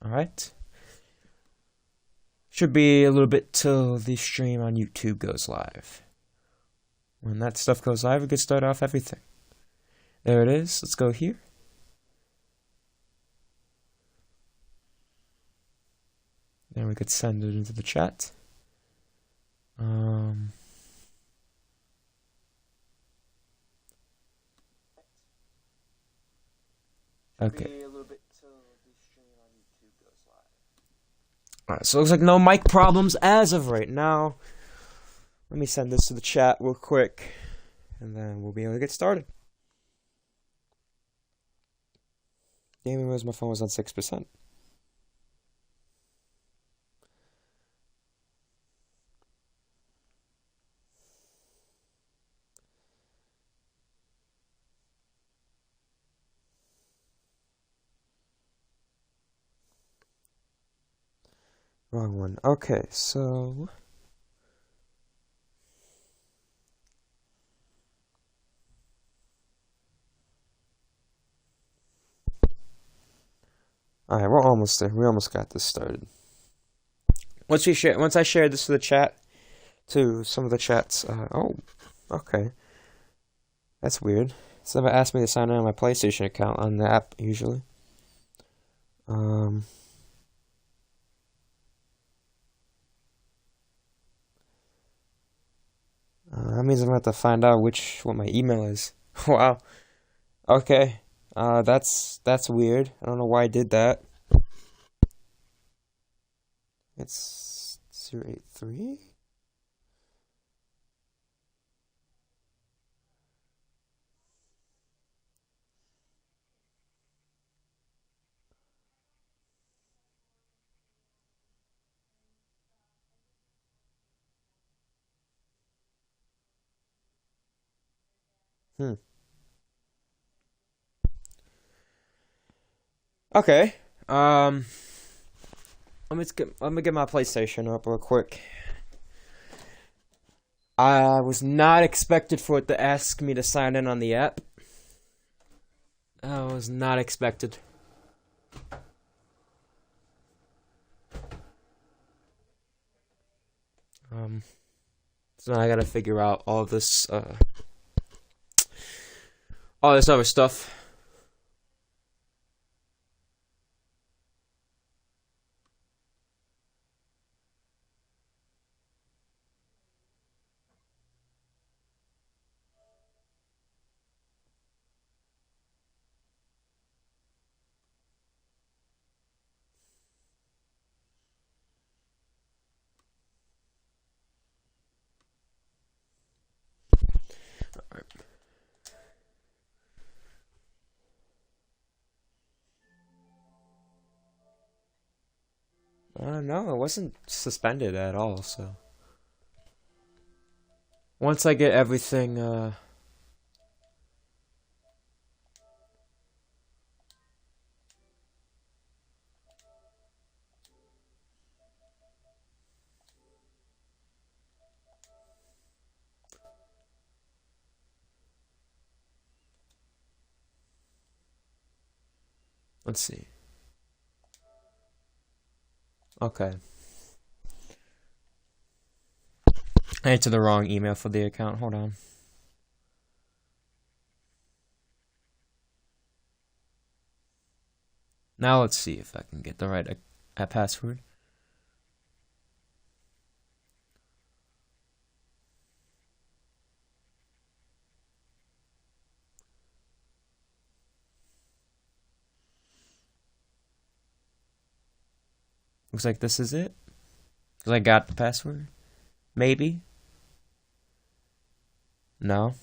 Alright. Should be a little bit till the stream on YouTube goes live. When that stuff goes live, we can start off everything. There it is. Let's go here. Then we could send it into the chat. Okay. Alright, so it looks like no mic problems as of right now. Let me send this to the chat real quick, and then we'll be able to get started. Gaming was my phone was on 6%. Wrong one. Okay, so alright, we're almost there. We almost got this started. Once I shared this to the chat, to some of the chats. Oh, okay, that's weird. It's never asked me to sign in on my PlayStation account on the app usually. That means I'm gonna have to find out what my email is. Wow. Okay. That's weird. I don't know why I did that. It's 083? Okay. Let me get my PlayStation up real quick. I was not expected for it to ask me to sign in on the app. I was not expected. So now I gotta figure out all this other stuff. No, it wasn't suspended at all, so. Once I get everything, let's see. Okay. I entered the wrong email for the account. Hold on. Now let's see if I can get the right password. Looks like this is it. Cause I got the password. Maybe. No.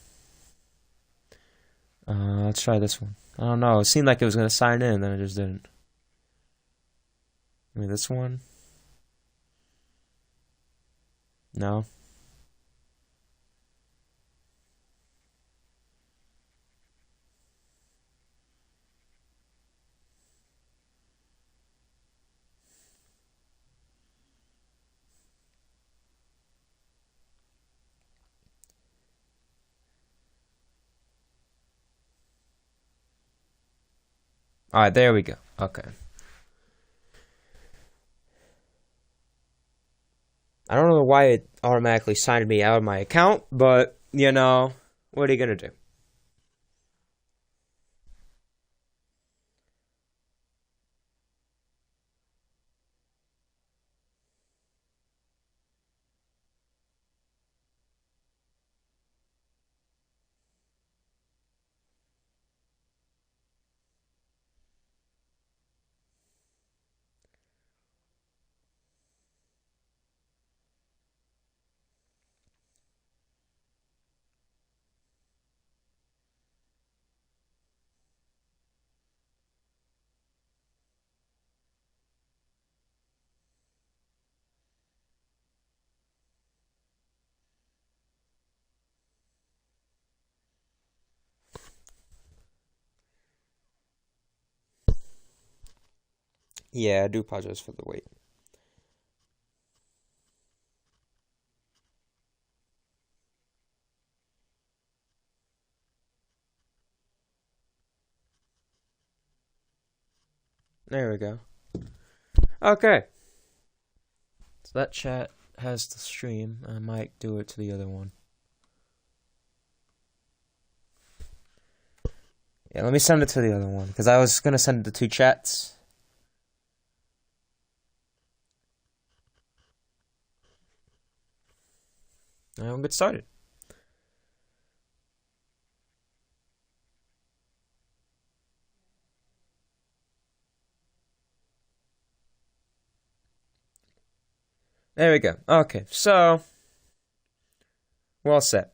Let's try this one. I don't know. It seemed like it was gonna sign in, then it just didn't. Maybe this one. No. Alright, there we go. Okay. I don't know why it automatically signed me out of my account, but, you know, what are you gonna do? Yeah, I do apologize for the wait. There we go. Okay. So that chat has the stream. I might do it to the other one. Yeah, let me send it to the other one, because I was gonna send it to two chats. And we'll get started. There we go. Okay, so we're all set.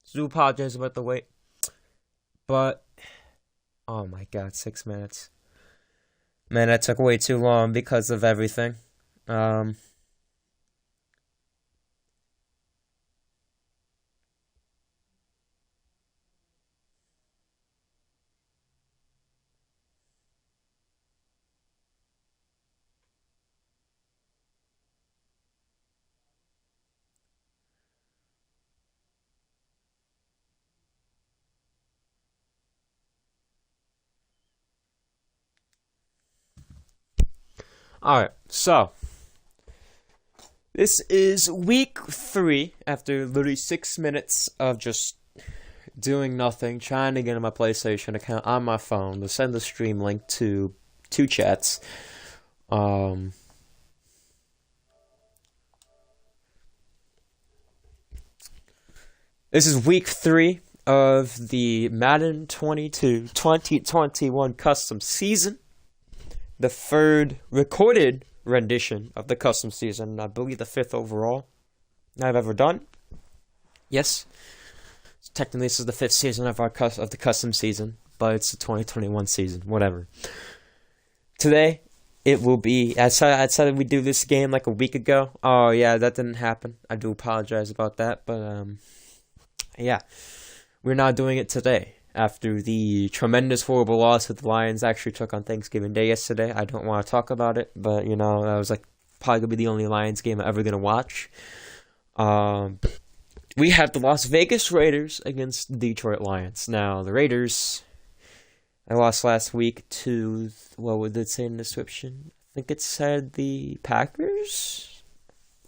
So do apologize about the wait. But oh my god, 6 minutes. Man, that took way too long because of everything. Um Alright, so this is week 3 after literally 6 minutes of just doing nothing, trying to get on my PlayStation account on my phone to send the stream link to two chats. This is week 3 of the Madden 22 2021 custom season. The third recorded rendition of the custom season. I believe the 5th overall I've ever done. Yes. Technically, this is the 5th season of the custom season, but it's the 2021 season. Whatever. Today, it will be. I said we'd do this game like a week ago. Oh yeah, that didn't happen. I do apologize about that, but yeah, we're not doing it today. After the tremendous, horrible loss that the Lions actually took on Thanksgiving Day yesterday, I don't want to talk about it, but you know, that was like probably gonna be the only Lions game I'm ever gonna watch. We have the Las Vegas Raiders against the Detroit Lions. Now, the Raiders, I lost last week to, what would it say in the description? I think it said the Packers?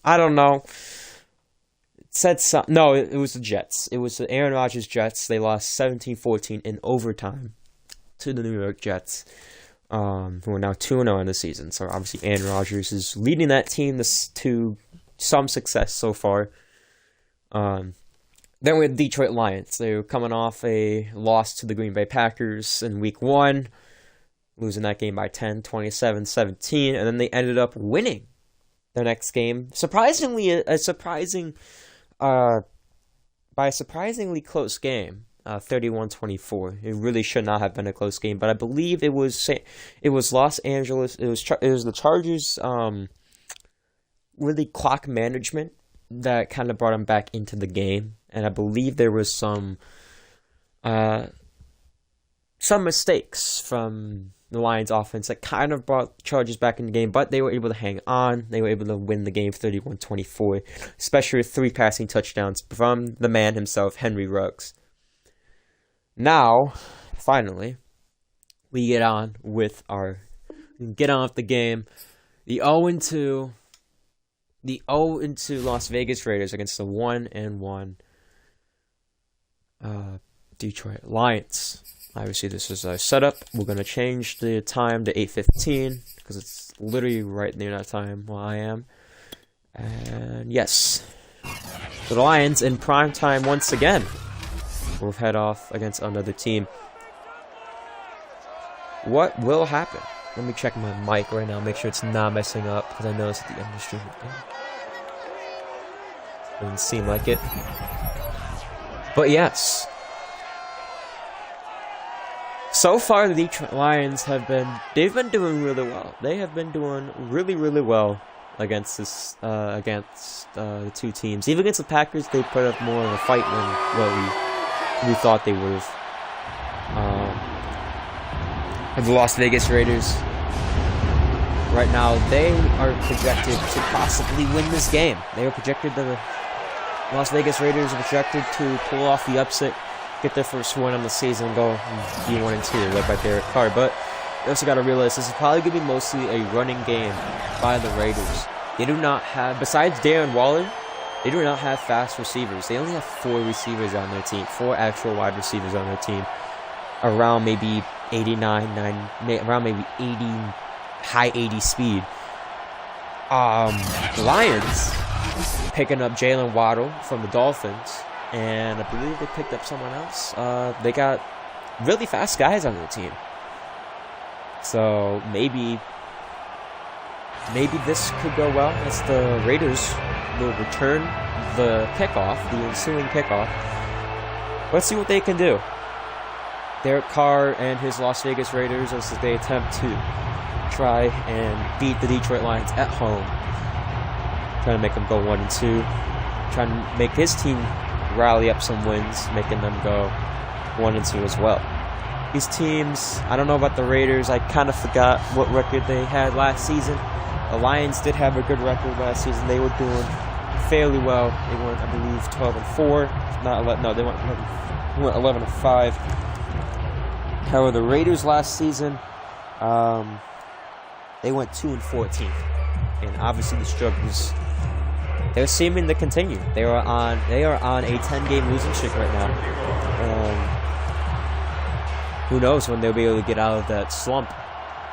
I don't know. It said something. No, it was the Jets. It was the Aaron Rodgers Jets. They lost 17-14 in overtime to the New York Jets, who are now 2-0 in the season. So, obviously, Aaron Rodgers is leading that team to some success so far. Then we had the Detroit Lions. They were coming off a loss to the Green Bay Packers in week 1, losing that game by 10, 27-17, and then they ended up winning their next game. Surprisingly, by a surprisingly close game, 31-24. It really should not have been a close game, but I believe it was Los Angeles. It was the Chargers, really clock management that kind of brought him back into the game, and I believe there was some mistakes from the Lions offense that kind of brought Chargers back in the game, but they were able to hang on. They were able to win the game 31-24, especially with 3 passing touchdowns from the man himself, Henry Ruggs. Now, finally, we get on with the game. The 0-2 the 0-2 Las Vegas Raiders against the 1-1 Detroit Lions. Obviously, this is a setup. We're going to change the time to 8:15 because it's literally right near that time where I am. And yes, the Lions in prime time once again will head off against another team. What will happen? Let me check my mic right now, make sure it's not messing up, because I noticed at the end of the stream doesn't seem like it. But yes, so far the Detroit Lions they've been doing really well. They have been doing really, really well against the two teams. Even against the Packers, they put up more of a fight than what we thought they would have. And the Las Vegas Raiders, right now, they are projected to possibly win this game. The Las Vegas Raiders are projected to pull off the upset, get their first win on the season, go be 1-2, led by Derek Carr. But you also got to realize this is probably going to be mostly a running game by the Raiders. They do not have, besides Darren Waller, they do not have fast receivers. They only have 4 receivers on their team, 4 actual wide receivers on their team, around maybe 89, around maybe 80, high 80 speed. The Lions picking up Jalen Waddle from the Dolphins, and I believe they picked up someone else. They got really fast guys on their team. So maybe this could go well as the Raiders will return the ensuing kickoff. Let's see what they can do. Derek Carr and his Las Vegas Raiders as they attempt to try and beat the Detroit Lions at home. Trying to make them go 1-2. Trying to make his team rally up some wins, making them go 1-2 as well. These teams, I don't know about the Raiders. I kind of forgot what record they had last season. The Lions did have a good record last season. They were doing fairly well. They went, I believe, 12-4. They went 11-5. However, the Raiders last season, they went 2-14, and obviously the struggles they're seeming to continue. They are on a 10-game losing streak right now. Who knows when they'll be able to get out of that slump?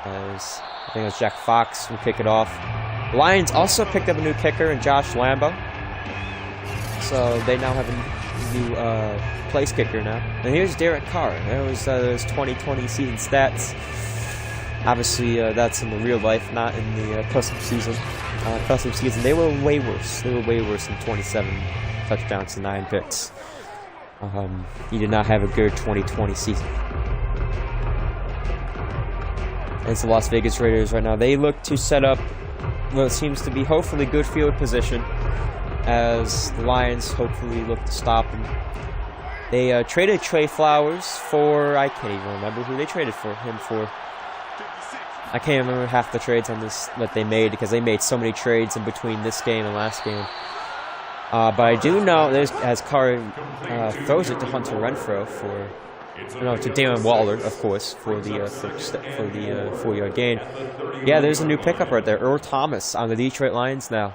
As I think it's Jack Fox who kick it off. The Lions also picked up a new kicker in Josh Lambo, so they now have a new place kicker now. And here's Derek Carr. There was his 2020 season stats. Obviously, that's in the real life, not in the custom season. Custom season, they were way worse. They were way worse than 27 touchdowns and 9 picks. He did not have a good 2020 season. And it's the Las Vegas Raiders right now. They look to set up what seems to be hopefully good field position as the Lions hopefully look to stop him. They traded Trey Flowers for, I can't even remember who they traded him for. I can't remember half the trades on this that they made because they made so many trades in between this game and last game. But I do know as Carr throws it to Hunter Renfrow to Darren Waller, of course, for the 4-yard gain. Yeah, there's a new pickup right there. Earl Thomas on the Detroit Lions now.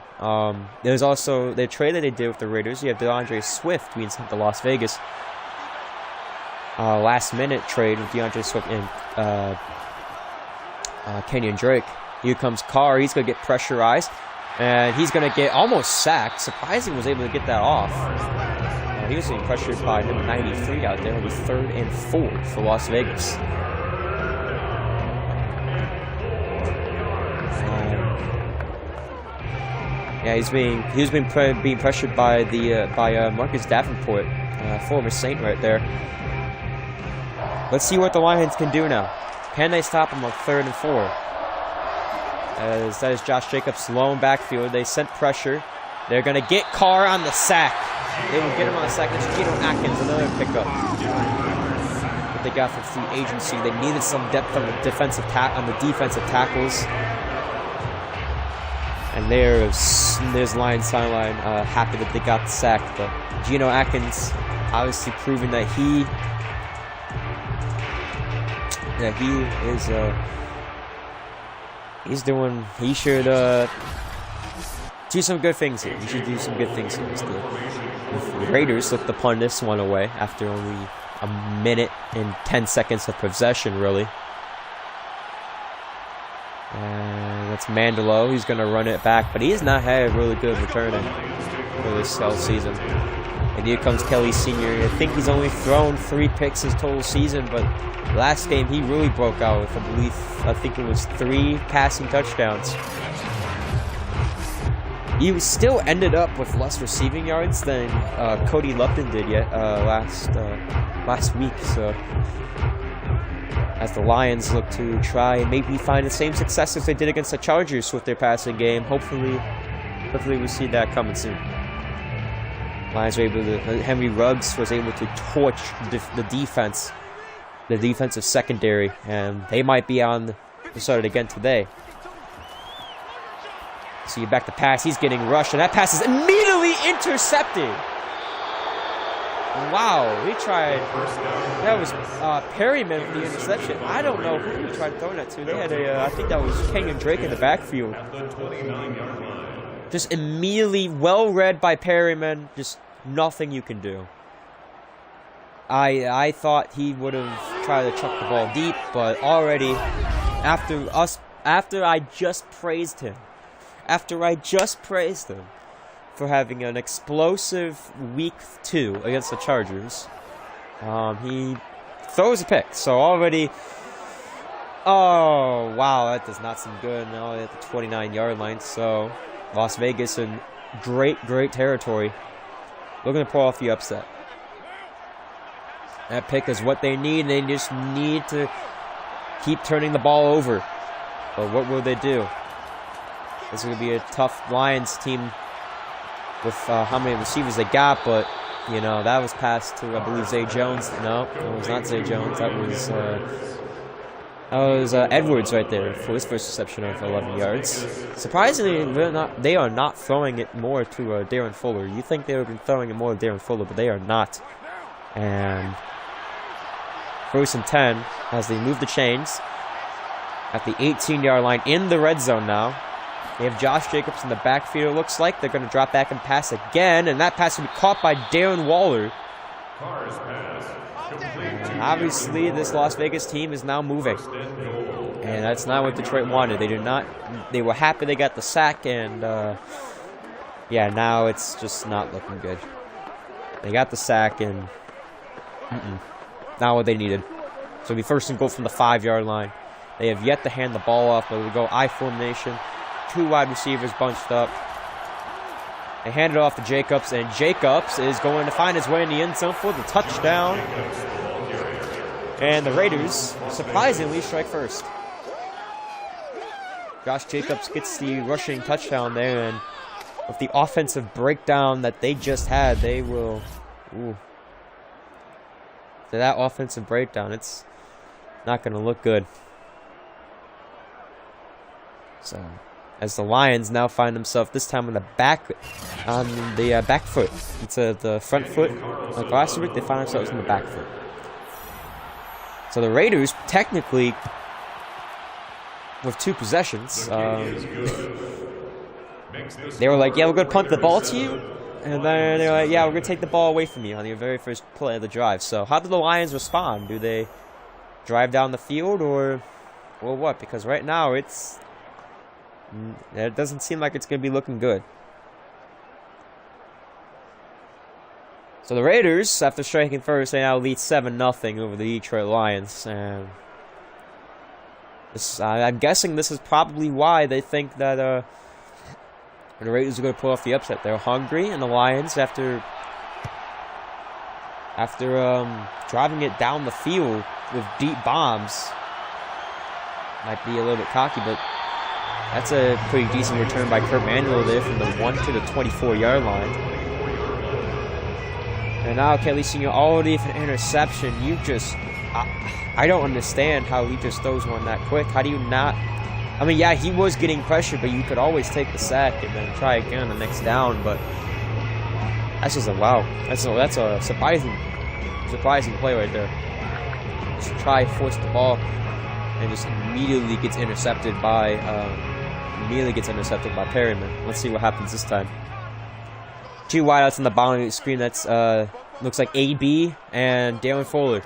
There's also the trade that they did with the Raiders. You have DeAndre Swift being sent to Las Vegas. Last minute trade with DeAndre Swift and Kenyon Drake. Here comes Carr. He's going to get pressurized. And he's going to get almost sacked. Surprising was able to get that off. He was being pressured by number 93 out there. It'll be 3rd and 4 for Las Vegas. Yeah, he was being pressured by Marcus Davenport, former Saint right there. Let's see what the Lions can do now. Can they stop him on 3rd and 4? As that is Josh Jacobs' lone backfield. They sent pressure. They're going to get Carr on the sack. They will get him on the sack. It's Geno Atkins, another pickup that they got from free agency. They needed some depth on the defensive tackles. And there's Lions sideline happy that they got the sack. But Geno Atkins obviously proving that he do some good things here. You should do some good things here. The Raiders look to punt this one away after only a minute and 10 seconds of possession, really. And that's Mandelo. He's going to run it back, but he has not had a really good returning for this whole season. And here comes Kelley Sr. I think he's only thrown 3 picks his total season, but last game he really broke out with, I think it was 3 passing touchdowns. He still ended up with less receiving yards than Cody Lupton did last week. So as the Lions look to try and maybe find the same success as they did against the Chargers with their passing game, hopefully we'll see that coming soon. Lions were able to, Henry Ruggs was able to torch the defense, the defensive secondary, and they might be on the start again today. See, back to pass. He's getting rushed, and that pass is immediately intercepted. Wow, he tried. That was Perryman with the interception. I don't know who he tried throwing that to. They had I think that was Kenyon Drake in the backfield. Just immediately well read by Perryman. Just nothing you can do. I thought he would have tried to chuck the ball deep, but already after I just praised him. After I just praised him for having an explosive week 2 against the Chargers, he throws a pick. So already, oh wow, that does not seem good. Now at the 29-yard line. So Las Vegas in great territory, looking to pull off the upset. That pick is what they need. They just need to keep turning the ball over. But what will they do? This is going to be a tough Lions team with how many receivers they got, but, you know, that was passed to, I believe, Zay Jones. No, it was not Zay Jones. That was Edwards right there for his first reception of 11 yards. Surprisingly, they are not throwing it more to Darren Fuller. You think they would have been throwing it more to Darren Fuller, but they are not. And 1st and 10 as they move the chains at the 18-yard line in the red zone now. They have Josh Jacobs in the backfield. Looks like they're going to drop back and pass again, and that pass will be caught by Darren Waller. And obviously, this Las Vegas team is now moving, and that's not what Detroit wanted. They did not. They were happy they got the sack, and yeah, now it's just not looking good. They got the sack, and not what they needed. So it'll be 1st and goal from the 5-yard line. They have yet to hand the ball off, but we go I formation. 2 wide receivers bunched up. They hand it off to Jacobs, and Jacobs is going to find his way in the end zone for the touchdown. And the Raiders, surprisingly, strike first. Josh Jacobs gets the rushing touchdown there, and with the offensive breakdown that they just had, they will... Ooh. So that offensive breakdown, it's not going to look good. So... as the Lions now find themselves this time on the back foot. It's the front foot. Like last week, they find themselves on the back foot. So the Raiders, technically, with 2 possessions, they were like, yeah, we're going to punt the ball to you. And then they were like, yeah, we're going to take the ball away from you on your very first play of the drive. So how do the Lions respond? Do they drive down the field or what? Because right now, it doesn't seem like it's going to be looking good. So the Raiders, after striking first, they now lead 7-0 over the Detroit Lions. And I'm guessing this is probably why they think that the Raiders are going to pull off the upset. They're hungry, and the Lions, after driving it down the field with deep bombs, might be a little bit cocky, but that's a pretty decent return by Kurt Manuel there from the 1 to the 24-yard line. And now Kelley Sr. already with an interception. I don't understand how he just throws one that quick. How do you not? I mean, yeah, he was getting pressure, but you could always take the sack and then try again on the next down. But that's just wow. That's a surprising play right there. Just try force the ball and just immediately gets intercepted by Immediately gets intercepted by Perryman. Let's see what happens this time. 2 wideouts on the bottom of the screen. That's looks like AB and Dalen Fuller.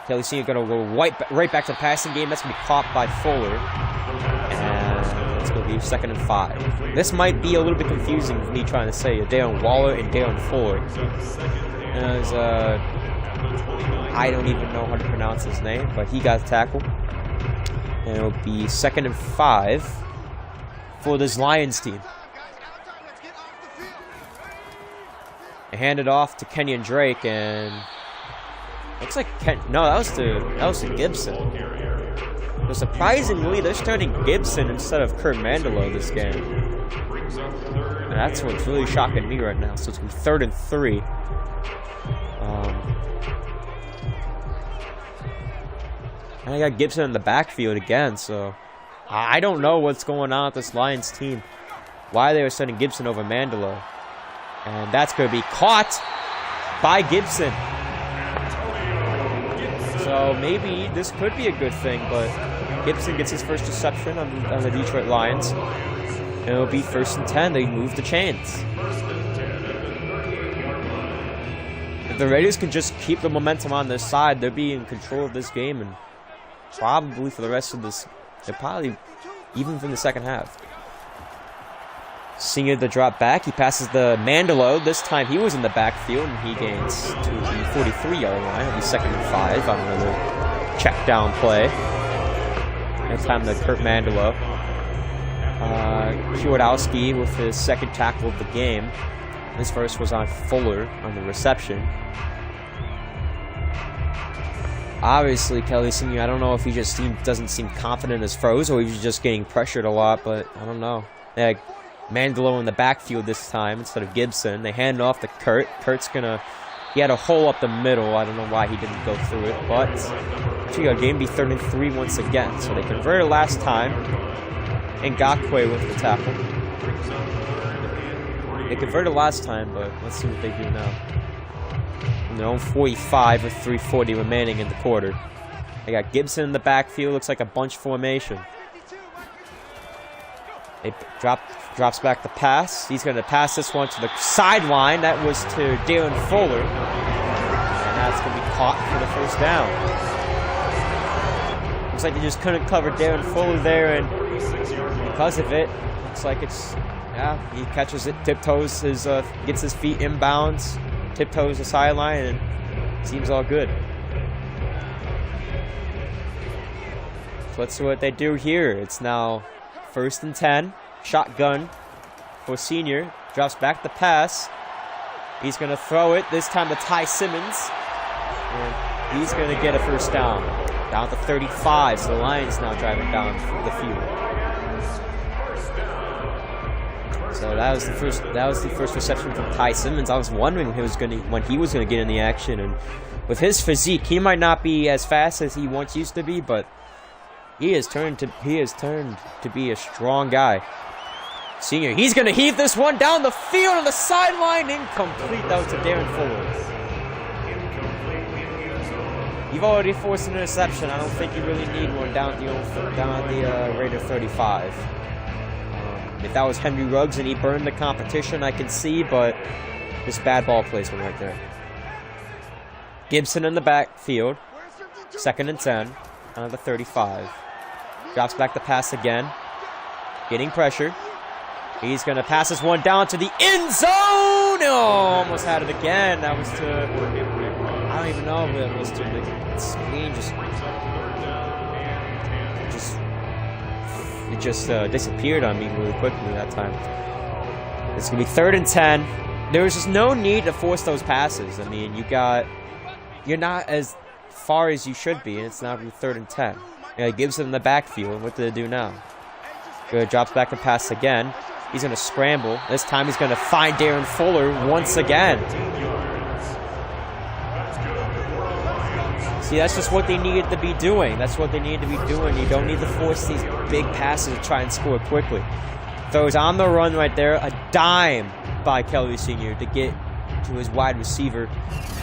Kelley Sr. gonna go right back to the passing game. That's gonna be caught by Fuller, and it's gonna be 2nd and 5. This might be a little bit confusing for me trying to say Dalen Waller and Dalen Fuller. As I don't even know how to pronounce his name, but he got the tackle, and it'll be 2nd and 5 for this Lions team. They hand it off to Kenyon Drake, and looks like no, that was to Gibson. So surprisingly, they're starting Gibson instead of Kurt Mandelo this game, and that's what's really shocking me right now. So it's gonna be 3rd and 3. And I got Gibson in the backfield again, so I don't know what's going on with this Lions team. Why they were sending Gibson over Mandelo. And that's going to be caught by Gibson. So maybe this could be a good thing, but Gibson gets his first reception on the Detroit Lions. And it'll be 1st and 10. They move the chains. If the Raiders can just keep the momentum on their side, they'll be in control of this game, and probably for the rest of this, they're probably even from the second half. Senior the drop back. He passes the Mandelo. This time he was in the backfield, and he gains to the 43-yard line. It'll be 2nd and 5 on another check down play. Next time to Kurt Mandelo. Kwiatkowski with his 2nd tackle of the game. His first was on Fuller on the reception. Obviously, Kelley Sr., I don't know if he just doesn't seem confident in his throws, or he's just getting pressured a lot, but I don't know. Yeah, Mandelo in the backfield this time instead of Gibson. They hand it off to Kurt. Kurt's he had a hole up the middle. I don't know why he didn't go through it, but actually a game be 3rd and 3 once again. So they converted last time, and Ngakwe with the tackle. They converted last time, but let's see what they do now. On their own 45 with 3:40 remaining in the quarter. They got Gibson in the backfield. Looks like a bunch formation. They drops back the pass. He's going to pass this one to the sideline. That was to Dalen Fuller. And that's going to be caught for the 1st down. Looks like they just couldn't cover Dalen Fuller there, and because of it, looks like it's, yeah, he catches it, tiptoes gets his feet inbounds, tiptoes the sideline, and it seems all good. So let's see what they do here. It's now 1st and 10. Shotgun for Senior. Drops back the pass. He's going to throw it. This time to Ty Simmons. And he's going to get a 1st down. Down to 35. So the Lions now driving down the field. So that was the first reception from Ty Simmons. I was wondering when he was going to get in the action, and with his physique, he might not be as fast as he once used to be, but he has turned to be a strong guy. Senior, he's going to heave this one down the field on the sideline. Incomplete. That was to Darren Fuller. You've already forced an interception. I don't think you really need one down the Raider 35. If that was Henry Ruggs and he burned the competition, I can see, but just bad ball placement right there. Gibson in the backfield. 2nd and 10 on the 35. Drops back the pass again. Getting pressure. He's going to pass this one down to the end zone. Oh, almost had it again. That was to, I don't even know if it was to the screen. It just disappeared on me really quickly that time. It's going to be 3rd and 10. There was just no need to force those passes. I mean, you're not as far as you should be, and it's now 3rd and 10. Gibson in the backfield. What do they do now? Good, drops back the pass again. He's going to scramble. This time he's going to find Darren Fuller once again. See, that's just what they needed to be doing. That's what they needed to be doing. You don't need to force these big passes to try and score quickly. Throws on the run right there. A dime by Kelley Sr. to get to his wide receiver,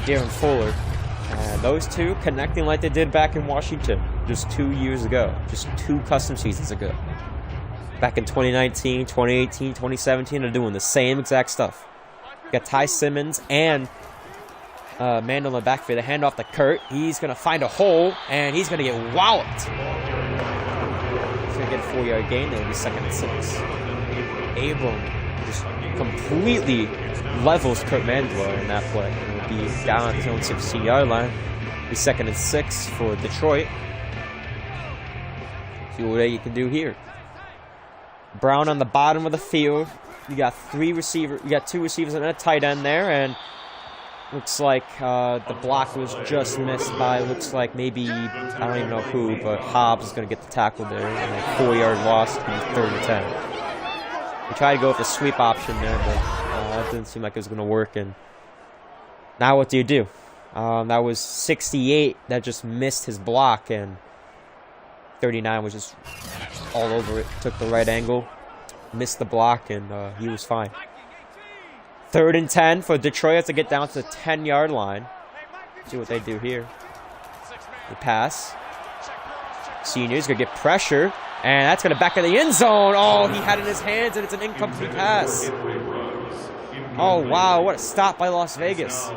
Darren Fuller. And those two connecting like they did back in Washington just 2 years ago. Just 2 custom seasons ago. back in 2019, 2018, 2017 are doing the same exact stuff. You got Ty Simmons and Mandel in the backfield. They hand off to Kurt. He's going to find a hole, and he's going to get walloped. He's going to get a 4-yard gain. It'll be 2nd and 6. Abram just completely levels Kurt Mandler in that play. It'll be down at his own 16-yard line. It'll be 2nd and 6 for Detroit. See what you can do here. Brown on the bottom of the field. You got 2 receivers and a tight end there, and looks like the block was just missed by, looks like maybe, I don't even know who, but Hobbs is going to get the tackle there. And a 4-yard loss to be 3rd and 10. We tried to go with the sweep option there, but that didn't seem like it was going to work. And now what do you do? That was 68 that just missed his block, and 39 was just all over it. Took the right angle, missed the block, and he was fine. 3rd and 10 for Detroit. Has to get down to the 10-yard line. See what they do here. They pass. Senior's going to get pressure, and that's going to back in the end zone. Oh, he had it in his hands, and it's an incomplete pass. Oh, wow. What a stop by Las Vegas.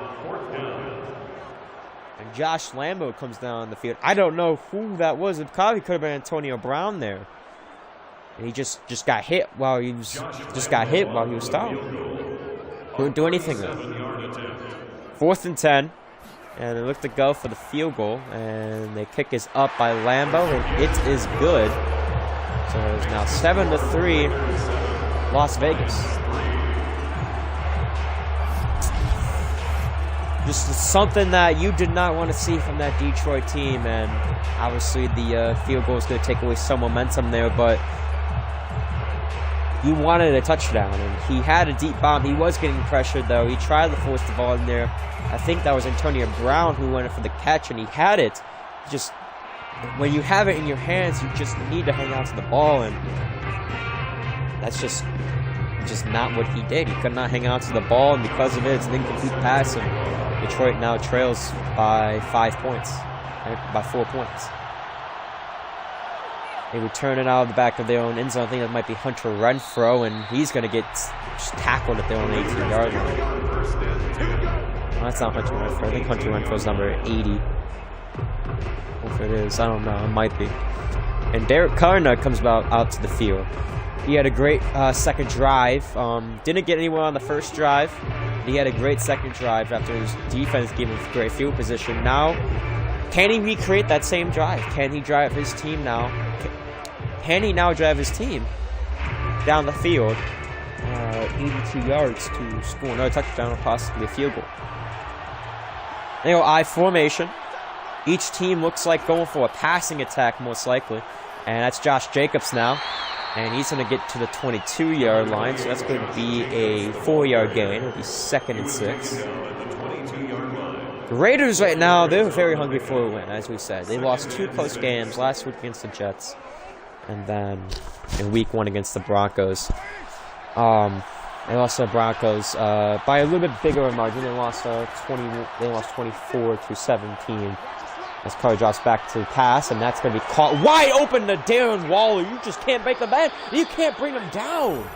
And Josh Lambo comes down the field. I don't know who that was. It probably could have been Antonio Brown there. And he just got hit while he was stopped. Couldn't do anything though. 4th and 10, and they look to go for the field goal, and the kick is up by Lambo, and it is good. So it's now 7-3, Las Vegas. Just something that you did not want to see from that Detroit team, and obviously the field goal is going to take away some momentum there, but he wanted a touchdown, and he had a deep bomb. He was getting pressured, though. He tried to force the ball in there. I think that was Antonio Brown who went for the catch, and he had it. Just when you have it in your hands, you just need to hang on to the ball, and that's just not what he did. He could not hang on to the ball, and because of it, it's an incomplete pass, and Detroit now trails by 5 points, by 4 points. They return it out of the back of their own end zone. I think that might be Hunter Renfrow, and he's going to get just tackled at their own 18-yard line. No, that's not Hunter Renfrow. I think Hunter Renfrow's number 80. If it is, I don't know. It might be. And Derek Carr comes out to the field. He had a great second drive. Didn't get anywhere on the first drive. He had a great second drive after his defense gave him great field position. Now, can he recreate that same drive? Can he drive his team now? Can he now drive his team down the field 82 yards to score another touchdown or possibly a field goal? They go I formation. Each team looks like going for a passing attack most likely. And that's Josh Jacobs now. And he's going to get to the 22-yard line. So that's going to be a 4-yard gain. It'll be 2nd and 6. The Raiders right now, they're very hungry for a win, as we said. They lost 2 close games last week against the Jets. And then in week 1 against the Broncos. They lost the Broncos by a little bit bigger a margin. They lost 24-17 as Carr drops back to pass, and that's going to be caught wide open to Darren Waller. You just can't make the man. You can't bring him down.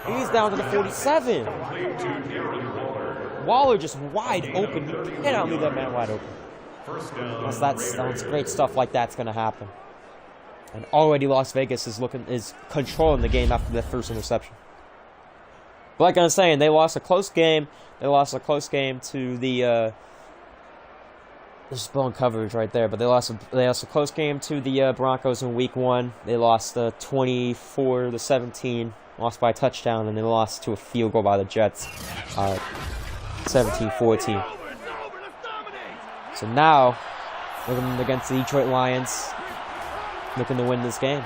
He's down to the 47. Waller just wide open. You cannot leave that man wide open. That's great stuff like that's going to happen. And already Las Vegas is controlling the game after the first interception. But like I was saying, they lost a close game. They lost a close game to the just blowing coverage right there. But they lost a close game to the Broncos in week 1. They lost 24-17, lost by a touchdown, and they lost to a field goal by the Jets, 17-14. So now, looking against the Detroit Lions, looking to win this game.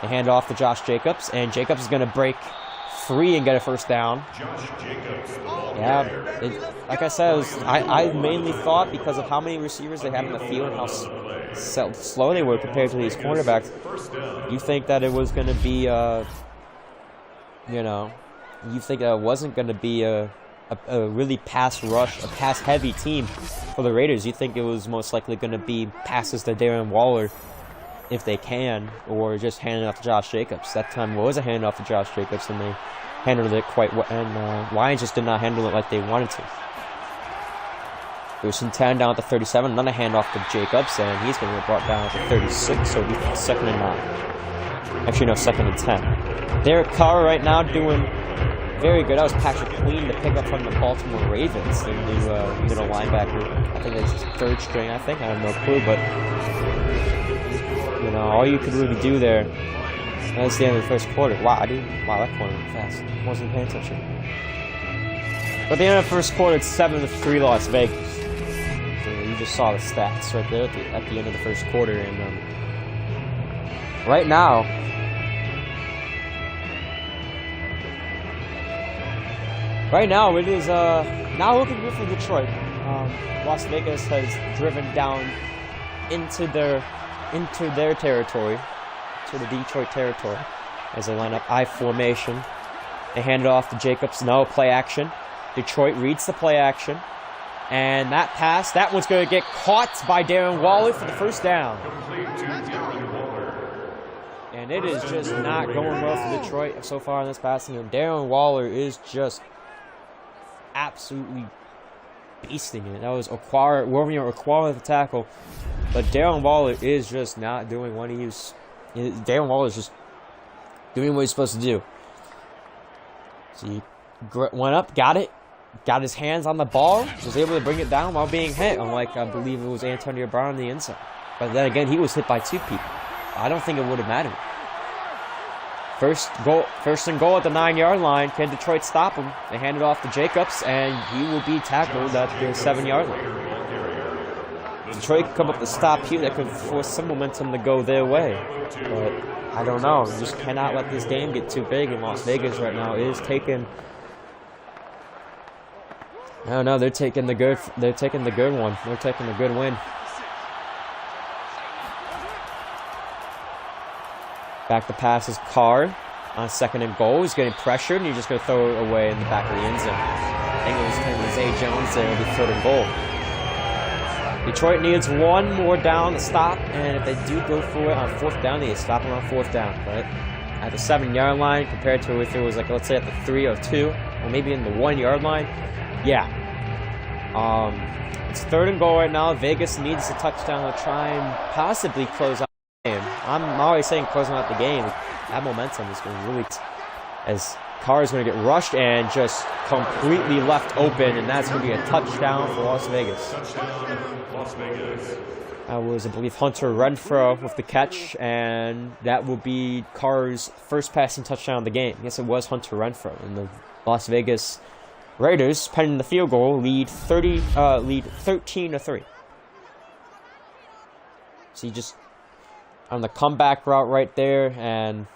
They hand off to Josh Jacobs, and Jacobs is going to break free and get a first down. Yeah, like I said, I mainly thought because of how many receivers they had in the field and how slow they were compared to these cornerbacks, you think that it was going to be, you think that it wasn't going to be a really pass rush, a pass heavy team for the Raiders. You think it was most likely going to be passes to Darren Waller if they can, or just hand it off to Josh Jacobs. That time was a handoff to Josh Jacobs, and they handled it quite well, and Lions just did not handle it like they wanted to. First and 10 down at the 37, another handoff to Jacobs, and he's going to get brought down at the 36, so it'll be 2nd and 9. Actually, no, 2nd and 10. Derek Carr right now doing very good. That was Patrick Queen, the pickup from the Baltimore Ravens, the new middle linebacker. I think that's 3rd string, I think. I have no clue, but, you know, all you could really do there. That's the end of the 1st quarter. Wow, that corner went fast. Wasn't paying attention. But at the end of the 1st quarter, it's 7-3 Las Vegas. So you just saw the stats right there at the end of the 1st quarter, and right now, it is now looking good for Detroit. Las Vegas has driven down into their territory, to the Detroit territory, as they line up I formation. They hand it off to Jacobs. No, play action. Detroit reads the play action, and that pass, that one's going to get caught by Darren Waller for the 1st down. And it is just not going well for Detroit so far in this passing game. Darren Waller is just absolutely beasting it. That was Warrior Okwara the tackle, but Darren Waller is just not doing what he's. Darren Waller is just doing what he's supposed to do. So he went up, got his hands on the ball, was able to bring it down while being hit. Unlike I believe it was Antonio Brown on the inside, but then again he was hit by 2 people. I don't think it would have mattered. First and goal at the 9-yard line. Can Detroit stop him? They hand it off to Jacobs, and he will be tackled at the 7-yard line. Detroit could come up with a stop here that could force some momentum to go their way. But I don't know. You just cannot let this game get too big. And Las Vegas right now is taking. I don't know. They're taking the good one. They're taking the good win. Back to pass is Carr on 2nd and goal. He's getting pressured, and he's just going to throw it away in the back of the end zone. I think it was Zay Jones there. It'll be 3rd and goal. Detroit needs 1 more down to stop, and if they do go for it on 4th down, they stop them on 4th down. But at the 7-yard line, compared to if it was like, let's say at the 3 or 2, or maybe in the 1-yard line, yeah. It's 3rd and goal right now. Vegas needs a touchdown to try and possibly close out the game. I'm always saying closing out the game. That momentum is going to really, as Carr is going to get rushed and just completely left open, and that's going to be a touchdown for Las Vegas. That was, I believe, Hunter Renfrow with the catch, and that will be Carr's 1st passing touchdown of the game. Yes, it was Hunter Renfrow, and the Las Vegas Raiders, pending the field goal, lead 13-3. So you just on the comeback route right there, and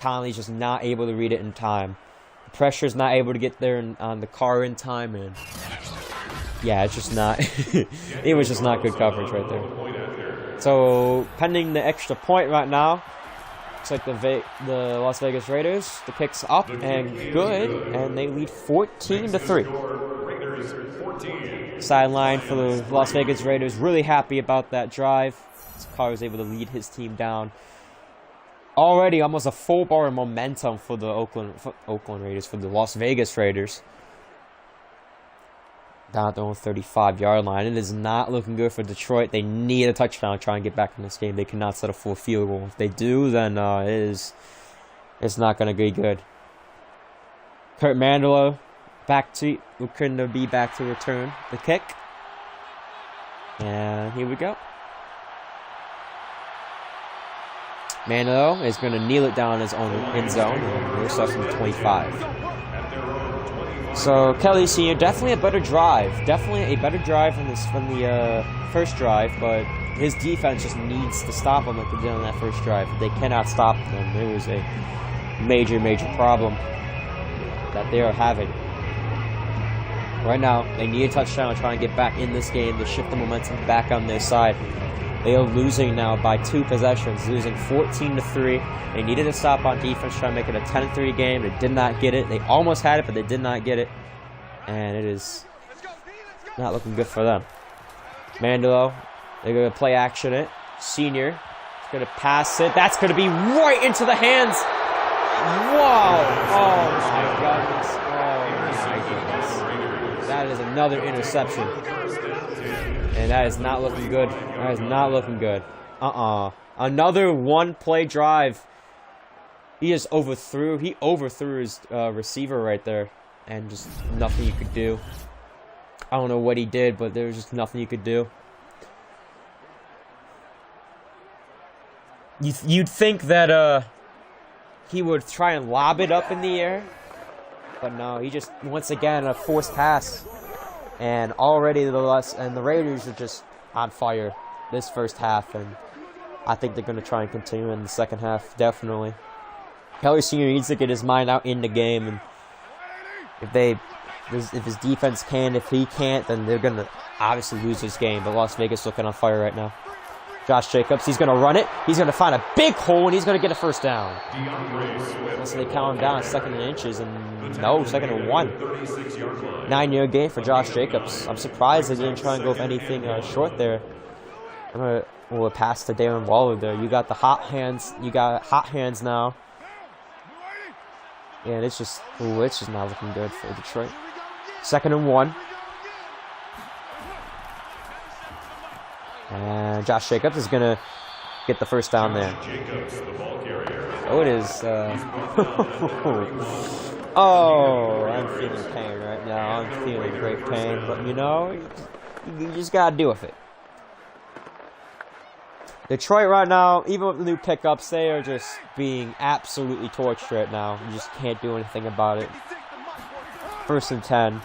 Conley's just not able to read it in time. The pressure's not able to get there on the Carr in time, and yeah, it's just not. It was just not good coverage right there. So pending the extra point right now. Looks like the Las Vegas Raiders, the kick's up and good, and they lead 14-3. Sideline for the Las Vegas Raiders, really happy about that drive. Carr was able to lead his team down. Already almost a full bar of momentum for the Oakland Raiders, for the Las Vegas Raiders. Down at their own 35-yard line. It is not looking good for Detroit. They need a touchdown to try and get back in this game. They cannot set a full field goal. If they do, then it's not going to be good. Kurt Mandela couldn't be back to return the kick. And here we go. Mandela is going to kneel it down in his own end zone. And we're starting from 25. So Kelley Sr., definitely a better drive. Definitely a better drive from the first drive, but his defense just needs to stop him like they did on that first drive. If they cannot stop them, there is a major, major problem that they are having. Right now, they need a touchdown to try and get back in this game to shift the momentum back on their side. They are losing now by 2 possessions, losing 14-3. They needed a stop on defense, trying to make it a 10-3 game. They did not get it. They almost had it, but they did not get it. And it is not looking good for them. Mandelo, they're going to play action it. Senior going to pass it. That's going to be right into the hands. Whoa. Oh, my goodness. Oh, my goodness. That is another interception. And that is not looking good. That is not looking good. Another one-play drive. He just overthrew. He overthrew his receiver right there. And just nothing you could do. I don't know what he did, but there was just nothing you could do. You'd think that he would try and lob it up in the air. But no, he just, once again, a forced pass. And already the Raiders are just on fire this first half. And I think they're going to try and continue in the second half, definitely. Kelley Sr. needs to get his mind out in the game. And if his defense can, if he can't, then they're going to obviously lose this game. But Las Vegas looking on fire right now. Josh Jacobs, he's going to run it. He's going to find a big hole, and he's going to get a first down. So they count him down at 2nd and inches, and no, 2nd and 1. 9-yard gain for Josh Jacobs. I'm surprised they didn't try and go with anything short there. We'll pass to Darren Waller there. You got the hot hands. You got hot hands now. And it's just not looking good for Detroit. 2nd and 1. And Josh Jacobs is going to get the first down there. Oh, it is. Oh, I'm feeling pain right now. I'm feeling great pain. But, you know, you just got to deal with it. Detroit right now, even with the new pickups, they are just being absolutely torched right now. You just can't do anything about it. 1st and 10.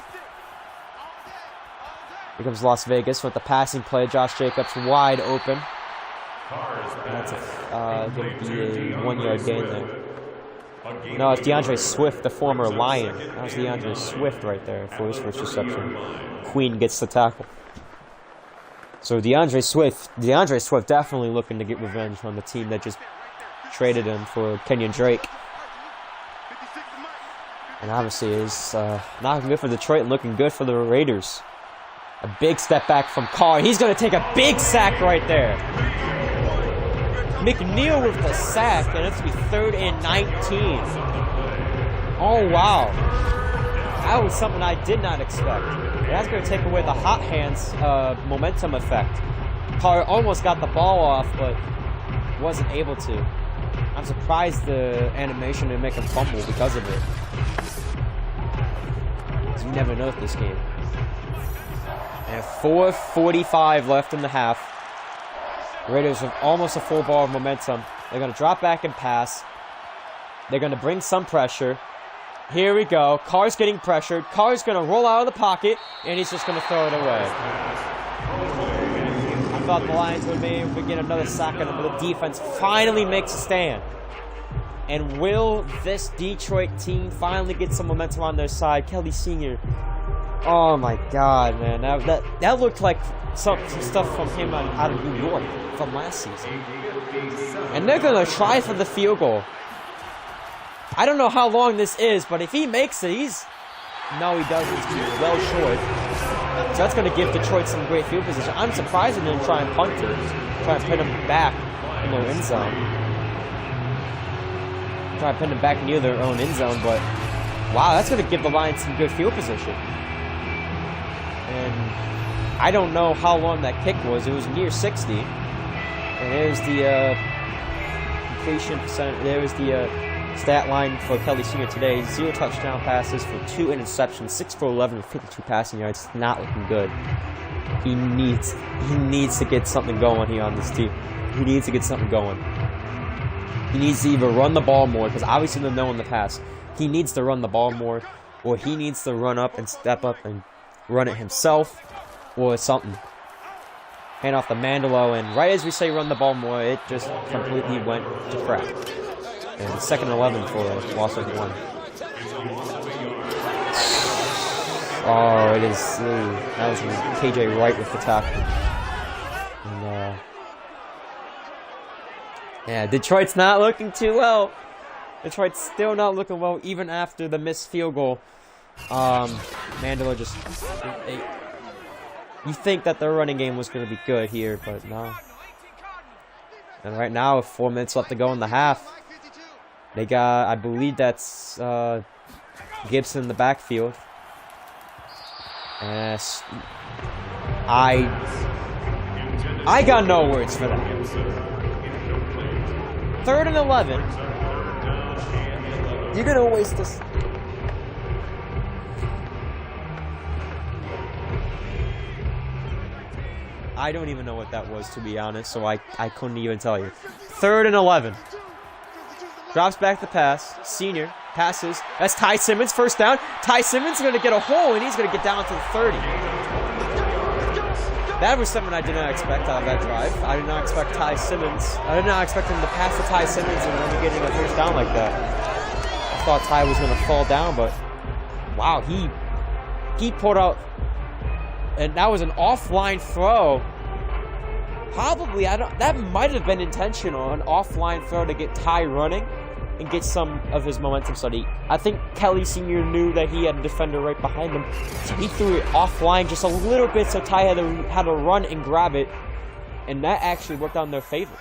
Here comes Las Vegas with the passing play. Josh Jacobs wide open. And that's going to be a 1-yard gain there. No, it's DeAndre Swift, the former Lion. That was DeAndre Swift right there for his first reception. Queen gets the tackle. So DeAndre Swift definitely looking to get revenge on the team that just traded him for Kenyon Drake. And obviously is not good for Detroit and looking good for the Raiders. A big step back from Carr. He's going to take a big sack right there. McNeil with the sack, and it's going to be 3rd and 19. Oh, wow. That was something I did not expect. That's going to take away the hot hands momentum effect. Carr almost got the ball off, but wasn't able to. I'm surprised the animation didn't make him fumble because of it. You never know with this game. And 4:45 left in the half. The Raiders have almost a full ball of momentum. They're going to drop back and pass. They're going to bring some pressure. Here we go. Carr's getting pressured. Carr's going to roll out of the pocket, and he's just going to throw it away. I thought the Lions would maybe get another sack on him, but the defense finally makes a stand. And will this Detroit team finally get some momentum on their side? Kelley Sr. Oh my God, man. That looked like some stuff from him out of New York from last season. And they're going to try for the field goal. I don't know how long this is, but if he makes it, no, he doesn't. He's well short. So that's going to give Detroit some great field position. I'm surprised they didn't try and punt it. Try and pin him back in their end zone. Try and pin him back near their own end zone, but wow, that's going to give the Lions some good field position. And I don't know how long that kick was. It was near 60. And there's the completion percent. There's the stat line for Kelley Sr. today. 0 touchdown passes for 2 interceptions. 6 for 11 with 52 passing yards. Not looking good. He needs to get something going here on this team. He needs to get something going. He needs to either run the ball more, because obviously they know in the past. He needs to run the ball more, or he needs to run up and step up and run it himself, or something. Hand off the Mandelo, and right as we say run the ball more, it just completely went to crap. And 2nd and 11 for Las Vegas 1. Oh, it is. That was KJ Wright with the tackle. And, yeah, Detroit's not looking too well. Detroit's still not looking well, even after the missed field goal. Mandela just... you think that their running game was going to be good here, but no. And right now, with 4 minutes left to go in the half, they got, I believe that's Gibson in the backfield. And I got no words for that. 3rd and 11. You're gonna waste this. I don't even know what that was, to be honest, so I couldn't even tell you. 3rd and 11. Drops back the pass. Senior passes. That's Ty Simmons, first down. Ty Simmons is going to get a hole, and he's going to get down to the 30. That was something I did not expect out of that drive. I did not expect Ty Simmons. I did not expect him to pass to Ty Simmons and then getting a first down like that. I thought Ty was going to fall down, but wow, he pulled out, and that was an offline throw. Probably, that might have been intentional, an offline throw to get Ty running and get some of his momentum study. I think Kelley Sr. knew that he had a defender right behind him, so he threw it offline just a little bit so Ty had to run and grab it, and that actually worked out in their favor.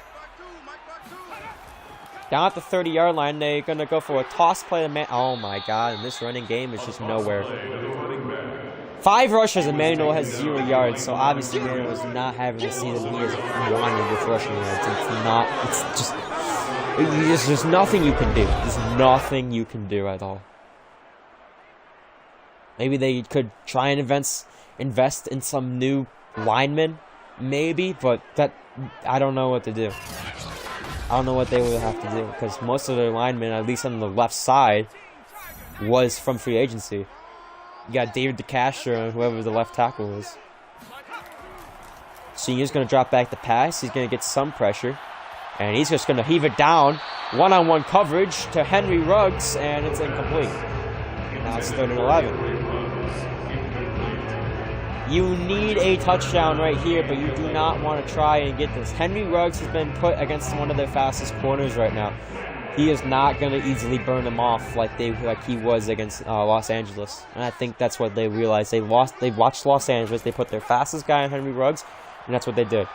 Down at the 30-yard line, they're going to go for a toss play to man. Oh my god, and this running game is just nowhere. 5 rushes and Manuel has 0 yards, so obviously Manuel is not having the season he has wanted with rushing yards. There's nothing you can do. There's nothing you can do at all. Maybe they could try and invest in some new linemen, maybe, but I don't know what to do. I don't know what they would have to do, because most of their linemen, at least on the left side, was from free agency. You got David DeCastro and whoever the left tackle is. Senior's going to drop back the pass. He's going to get some pressure. And he's just going to heave it down. One-on-one coverage to Henry Ruggs, and it's incomplete. Now it's 3rd and 11. You need a touchdown right here, but you do not want to try and get this. Henry Ruggs has been put against one of their fastest corners right now. He is not going to easily burn them off like he was against Los Angeles. And I think that's what they realized. They watched Los Angeles. They put their fastest guy on Henry Ruggs, and that's what they did.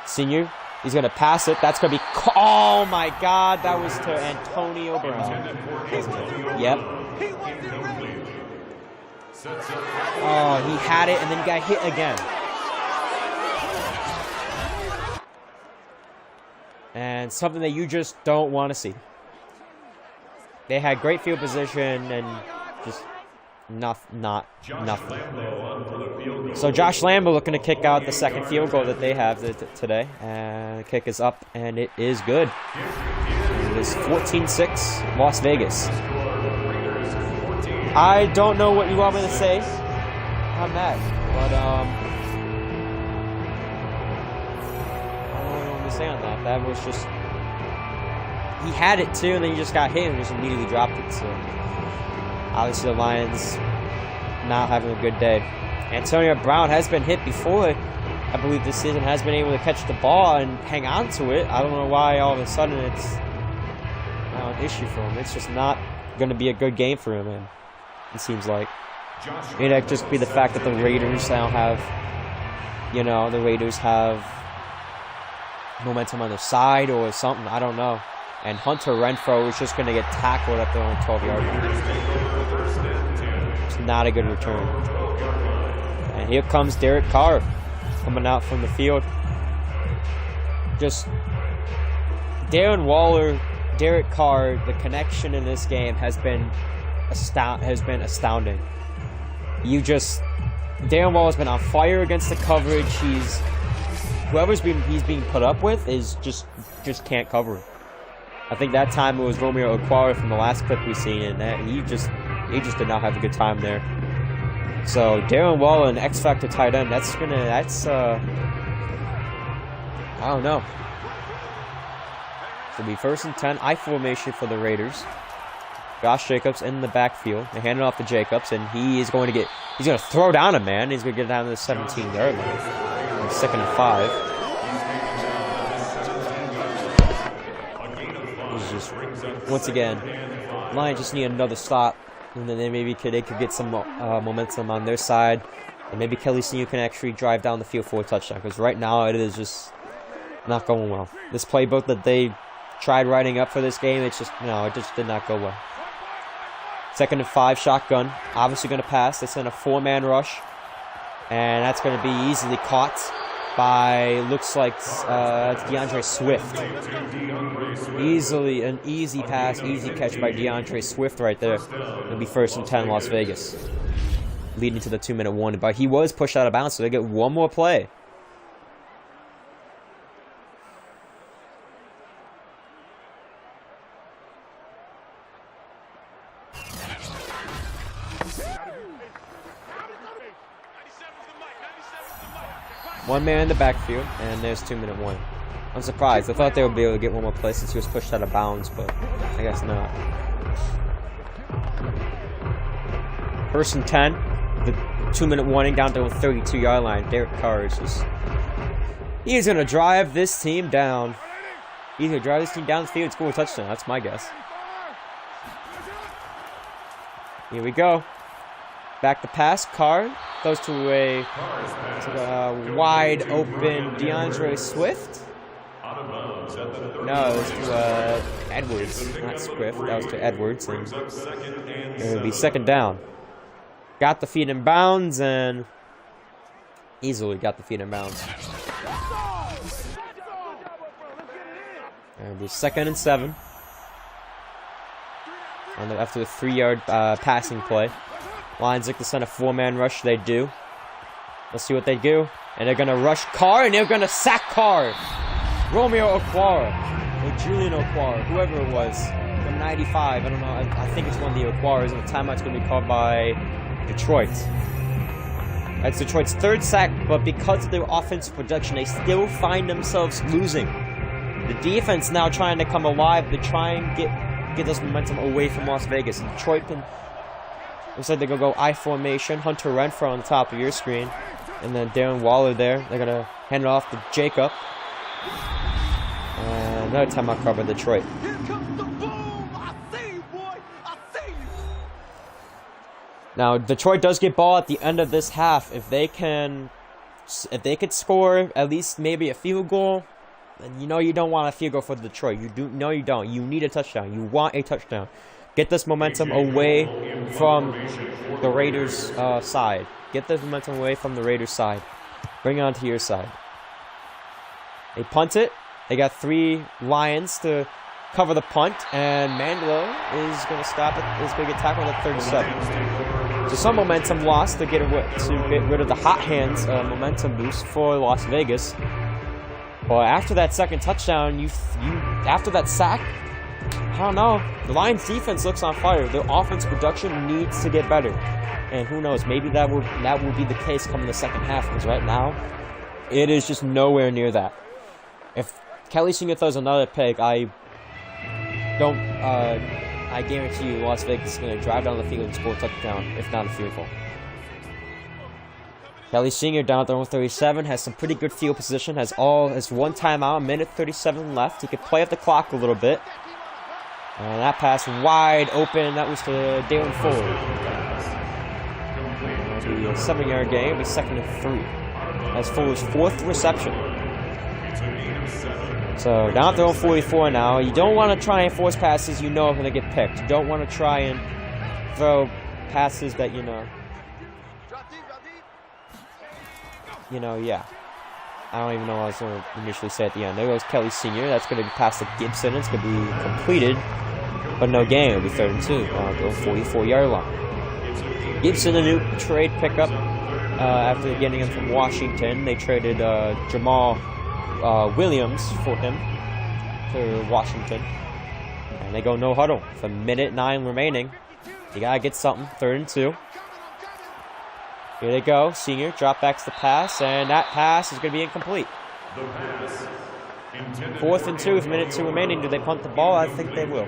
Senior, he's going to pass it. That's going to be... Oh, my God. That was to Antonio Brown. Yep. Oh, he had it, and then he got hit again. And something that you just don't want to see. They had great field position and just nothing. So Josh Lambo looking to kick out the second field goal that they have today. And the kick is up, and it is good. It is 14-6, Las Vegas. I don't know what you want me to say on that, but say on that. That was just, he had it too, and then he just got hit and just immediately dropped it. So obviously the Lions not having a good day. Antonio Brown has been hit before, I believe, this season. Has been able to catch the ball and hang on to it. I don't know why all of a sudden it's now an issue for him. It's just not going to be a good game for him, and it seems like it might just be the fact that the Raiders now have, the Raiders have momentum on their side or something. I don't know. And Hunter Renfrow is just going to get tackled at their own 12-yard line. It's not a good return. And here comes Derek Carr coming out from the field. Just Darren Waller, Derek Carr, the connection in this game has been astounding. Darren Waller's been on fire against the coverage. Whoever's he's being put up with is just can't cover him. I think that time it was Romeo Okwara from the last clip we've seen, and that he just did not have a good time there. So Darren Waller, an X Factor tight end, that's I don't know. It'll be 1st and 10, I formation for the Raiders. Josh Jacobs in the backfield. They hand it off to Jacobs, and he's going to throw down a man. He's going to get down to the 17-yard line. 2nd and 5. He's just, once again, Lions just need another stop, and then they could get some momentum on their side, and maybe Kelley Sr. can actually drive down the field for a touchdown. Because right now it is just Not going well. This playbook that they tried writing up for this game, it's just, no, it just did not go well. 2nd and 5, shotgun. Obviously going to pass. They send a 4-man rush. And that's going to be easily caught by, looks like, DeAndre Swift. An easy pass, easy catch by DeAndre Swift right there. It'll be 1st and 10 Las Vegas. Leading to the 2-minute warning. But he was pushed out of bounds, so they get one more play. One man in the backfield, and there's 2-minute warning. I'm surprised. I thought they would be able to get one more play since he was pushed out of bounds, but I guess not. 1st and 10. The 2-minute warning down to the 32-yard line. Derek Carr is just... He's going to drive this team down. He's going to drive this team down the field and score a touchdown. That's my guess. Here we go. Back to pass. Carr goes to a wide open DeAndre Swift. No, it was to Edwards, not Swift. That was to Edwards. And it would be 2nd down. Got the feet in bounds and easily got the feet in bounds. And it'll be 2nd and 7. After the 3-yard passing play. Lions look to send a 4-man rush. They do. Let's see what they do. And they're going to rush Carr, and they're going to sack Carr. Romeo Okwara. Or Julian Okwara. Whoever it was. From 95. I don't know. I think it's one of the Okwaras. And the timeout's going to be called by Detroit. That's Detroit's 3rd sack. But because of their offensive production, they still find themselves losing. The defense now trying to come alive to try and get this momentum away from Las Vegas. And Detroit can... Looks like they're going to go I formation. Hunter Renfrow on the top of your screen. And then Darren Waller there. They're going to hand it off to Jacob. And another timeout call by Detroit. Here comes the boom. I see you, boy. I see you. Now, Detroit does get ball at the end of this half. If they could score at least maybe a field goal, then you know you don't want a field goal for Detroit. You don't. You need a touchdown. You want a touchdown. Get this momentum away from the Raiders' side. Get this momentum away from the Raiders' side. Bring it onto your side. They punt it. They got 3 Lions to cover the punt, and Mandela is going to stop it. Is going to get tackled at 37. So some momentum lost to get rid of the hot hands momentum boost for Las Vegas. But after that 2nd touchdown, after that sack, I don't know. The Lions' defense looks on fire. Their offense production needs to get better. And who knows, maybe that will be the case coming the 2nd half, because right now, it is just nowhere near that. If Kelley Sr. throws another pick, I guarantee you Las Vegas is going to drive down the field and score a touchdown, if not a field goal. Kelley Sr. down at the 37, has some pretty good field position, has 1 timeout, 1:37 left. He could play up the clock a little bit. And that pass wide open, that was to Darren Fuller. It'll be a 7-yard gain, it'll be 2nd and 3. That's Fuller's 4th reception. So down to 44 now. You don't want to try and force passes you know are going to get picked. You don't want to try and throw passes that yeah. I don't even know what I was going to initially say at the end. There goes Kelley Sr. That's going to be past to Gibson. It's going to be completed, but no gain. It'll be 3rd and 2. Go 44-yard line. Gibson, a new trade pickup after getting him from Washington. They traded Jamal Williams for him to Washington. And they go no huddle. With 1:09 remaining. You got to get something. 3rd and 2. Here they go. Senior drop backs the pass, and that pass is going to be incomplete. 4th and 2 with 1:02 remaining. Do they punt the ball? I think they will.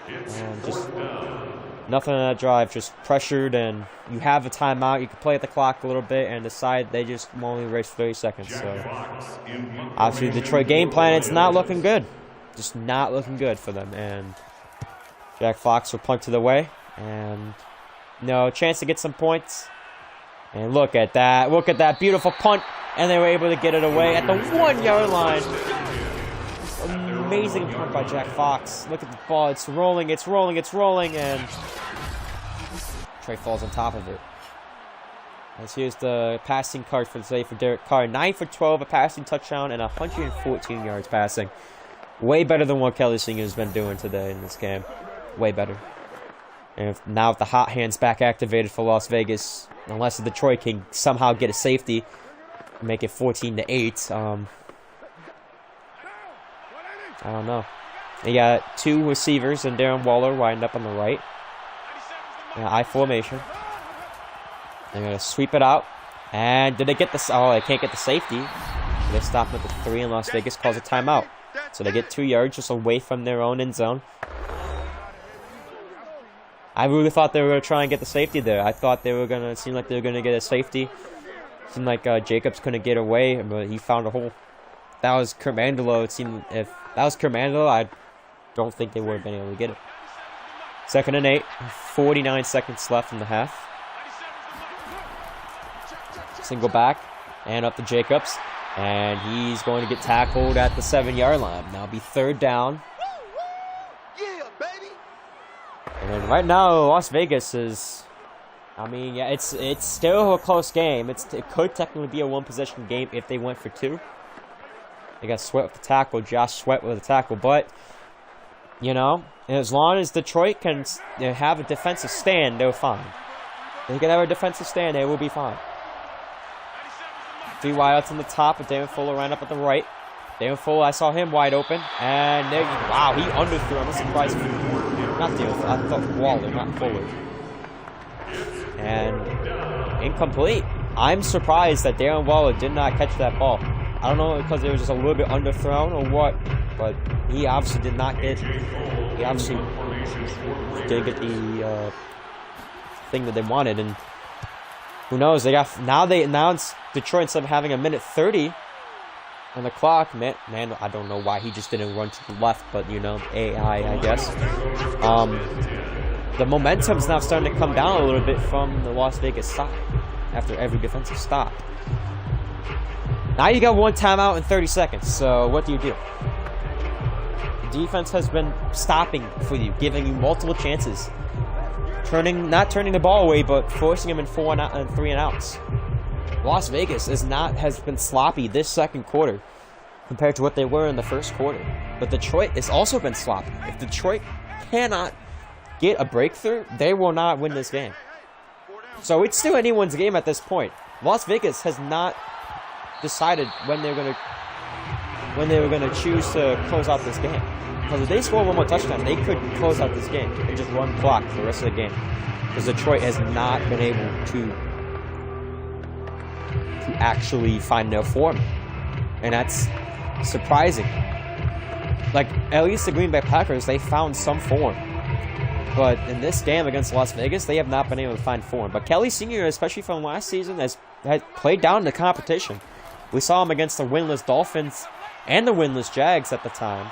And just nothing on that drive. Just pressured, and you have a timeout. You can play at the clock a little bit and decide they just only race 30 seconds. So obviously, the Detroit game plan, it's not looking good. Just not looking good for them. And Jack Fox will punt it away, and no chance to get some points. And look at that. Look at that beautiful punt. And they were able to get it away at the 1-yard line. Amazing punt by Jack Fox. Look at the ball. It's rolling, it's rolling, it's rolling, and Trey falls on top of it. As here's the passing card for today for Derek Carr. 9 for 12, a passing touchdown, and 114 yards passing. Way better than what Kelley Sr. has been doing today in this game. Way better. And now with the hot hands back activated for Las Vegas, unless Detroit can somehow get a safety, make it 14-8. I don't know. They got 2 receivers, and Darren Waller wind up on the right. I formation. They're going to sweep it out. And did they get the... Oh, they can't get the safety. They stop at the 3, and Las Vegas calls a timeout. So they get 2 yards just away from their own end zone. I really thought they were going to try and get the safety there. I thought they were going to... It seemed like they were going to get a safety. It seemed like Jacobs couldn't get away, but he found a hole. That was Kermandolo. It seemed if that was Kermandolo, I don't think they would have been able to get it. 2nd and 8. 49 seconds left in the half. Single back. And up to Jacobs. And he's going to get tackled at the 7-yard line. Now it'll be 3rd down. Yeah, baby. And right now, Las Vegas is... I mean, yeah, it's still a close game. It could technically be a 1-possession game if they went for 2. They got Sweat with the tackle, Josh Sweat with the tackle. But, you know, as long as Detroit can have a defensive stand, they're fine. If they can have a defensive stand, they will be fine. 3 wideouts on the top, but Darren Fuller ran up at the right. Darren Fuller, I saw him wide open. And there, wow, he underthrew. I'm surprised. Not Darren, I thought Waller, not Fuller. And incomplete. I'm surprised that Darren Waller did not catch that ball. I don't know because it was just a little bit underthrown or what, but he obviously did not get. He obviously didn't get the thing that they wanted, and who knows? They got now it's Detroit, instead of having a minute 30 on the clock. Man, I don't know why he just didn't run to the left, but you know, AI, I guess. The momentum's now starting to come down a little bit from the Las Vegas side after every defensive stop. Now you got 1 timeout in 30 seconds, so what do you do? The defense has been stopping for you, giving you multiple chances. Not turning the ball away, but forcing them in 4 and 3 and outs. Las Vegas has been sloppy this second quarter compared to what they were in the first quarter. But Detroit has also been sloppy. If Detroit cannot get a breakthrough, they will not win this game. So it's still anyone's game at this point. Las Vegas has not decided when they were gonna choose to close out this game. Because if they score 1 more touchdown, they could close out this game and just run clock for the rest of the game. Because Detroit has not been able to actually find their form, and that's surprising. Like, at least the Green Bay Packers, they found some form. But in this game against Las Vegas, they have not been able to find form. But Kelley Sr., especially from last season, has played down the competition. We saw him against the winless Dolphins and the winless Jags at the time.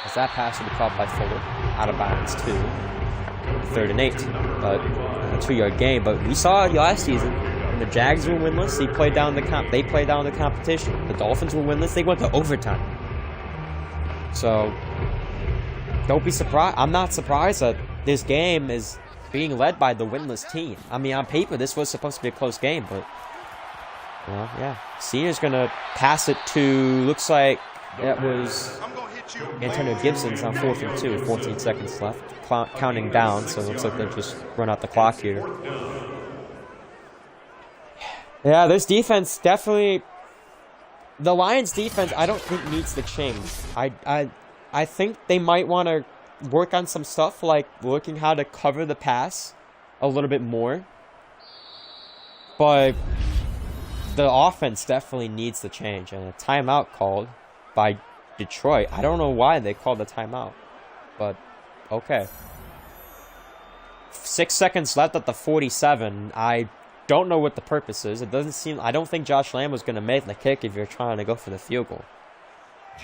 As that pass will be caught by Fuller. Out of bounds, too. 3rd and 8. But a 2-yard gain. But we saw last season, when the Jags were winless, they played down the competition. The Dolphins were winless, they went to overtime. So, don't be surprised. I'm not surprised that this game is being led by the winless team. I mean, on paper, this was supposed to be a close game, but... Well, yeah. Senior's going to pass it to, looks like that was Antonio Gibson's on 4th and 2, 14 seconds left. Counting down, so it looks like they'll just run out the clock here. Yeah, this defense definitely... The Lions' defense, I don't think needs to change. I think they might want to work on some stuff, like looking how to cover the pass a little bit more. But... the offense definitely needs to change, and a timeout called by Detroit. I don't know why they called the timeout, but okay. 6 seconds left at the 47. I don't know what the purpose is. It doesn't seem... I don't think Josh Lamb was going to make the kick if you're trying to go for the field goal.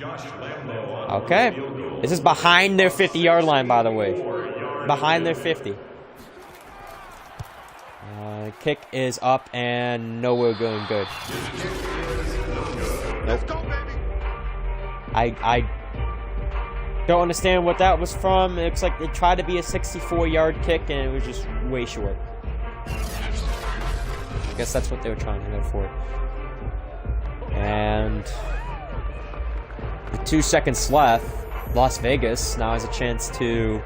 Okay. This is behind their 50-yard line, by the way. Behind their 50. The kick is up and nowhere going good. Nope. I don't understand what that was from. It looks like they tried to be a 64-yard kick and it was just way short. I guess that's what they were trying to go for. And with 2 seconds left, Las Vegas now has a chance to...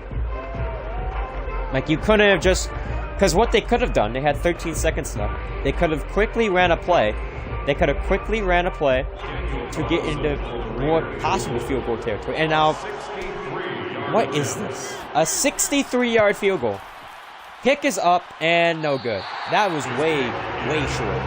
Like, you couldn't have just... Because what they could have done, they had 13 seconds left. They could have quickly ran a play. They could have quickly ran a play to get into more possible field goal territory. And now, what is this? A 63-yard field goal. Kick is up and no good. That was way, way short.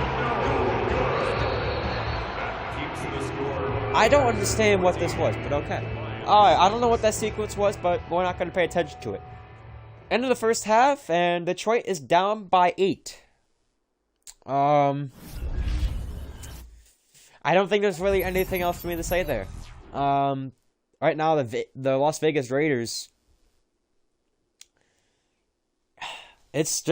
I don't understand what this was, but okay. Alright, I don't know what that sequence was, but we're not going to pay attention to it. End of the first half, and Detroit is down by 8. I don't think there's really anything else for me to say there. Right now, the Las Vegas Raiders... It's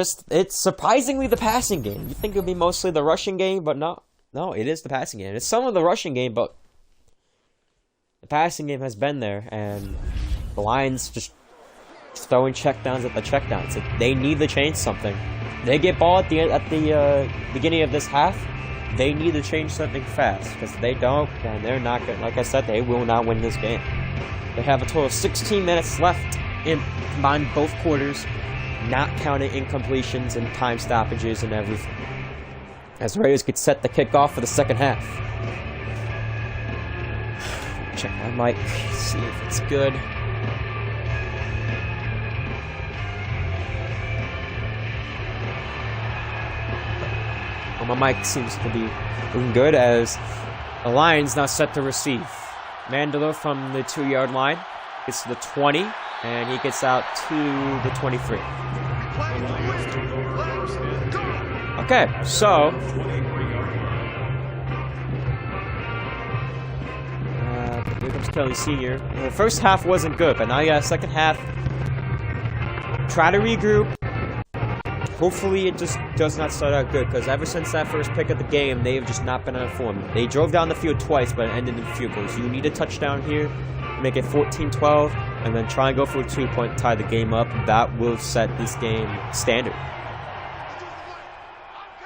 surprisingly the passing game. You think it would be mostly the rushing game, but no. No, it is the passing game. It's some of the rushing game, but the passing game has been there, and the Lions just throwing checkdowns at the checkdowns. They need to change something. They get ball at the beginning of this half. They need to change something fast, because if they don't, then they're not good. Like I said, they will not win this game. They have a total of 16 minutes left in combined both quarters, not counting incompletions and time stoppages and everything, as the Raiders could set the kickoff for the second half. Check my mic, see if it's good. Well, my mic seems to be looking good as the Lions now set to receive. Mandela from the 2-yard line gets to the 20, and he gets out to the 23. Okay, so here comes Kelley Sr. The first half wasn't good, but now you got a second half. Try to regroup. Hopefully it just does not start out good, because ever since that first pick of the game, they have just not been on form. They drove down the field twice, but it ended in field goals. You need a touchdown here, make it 14-12, and then try and go for a 2-point, tie the game up. That will set this game standard.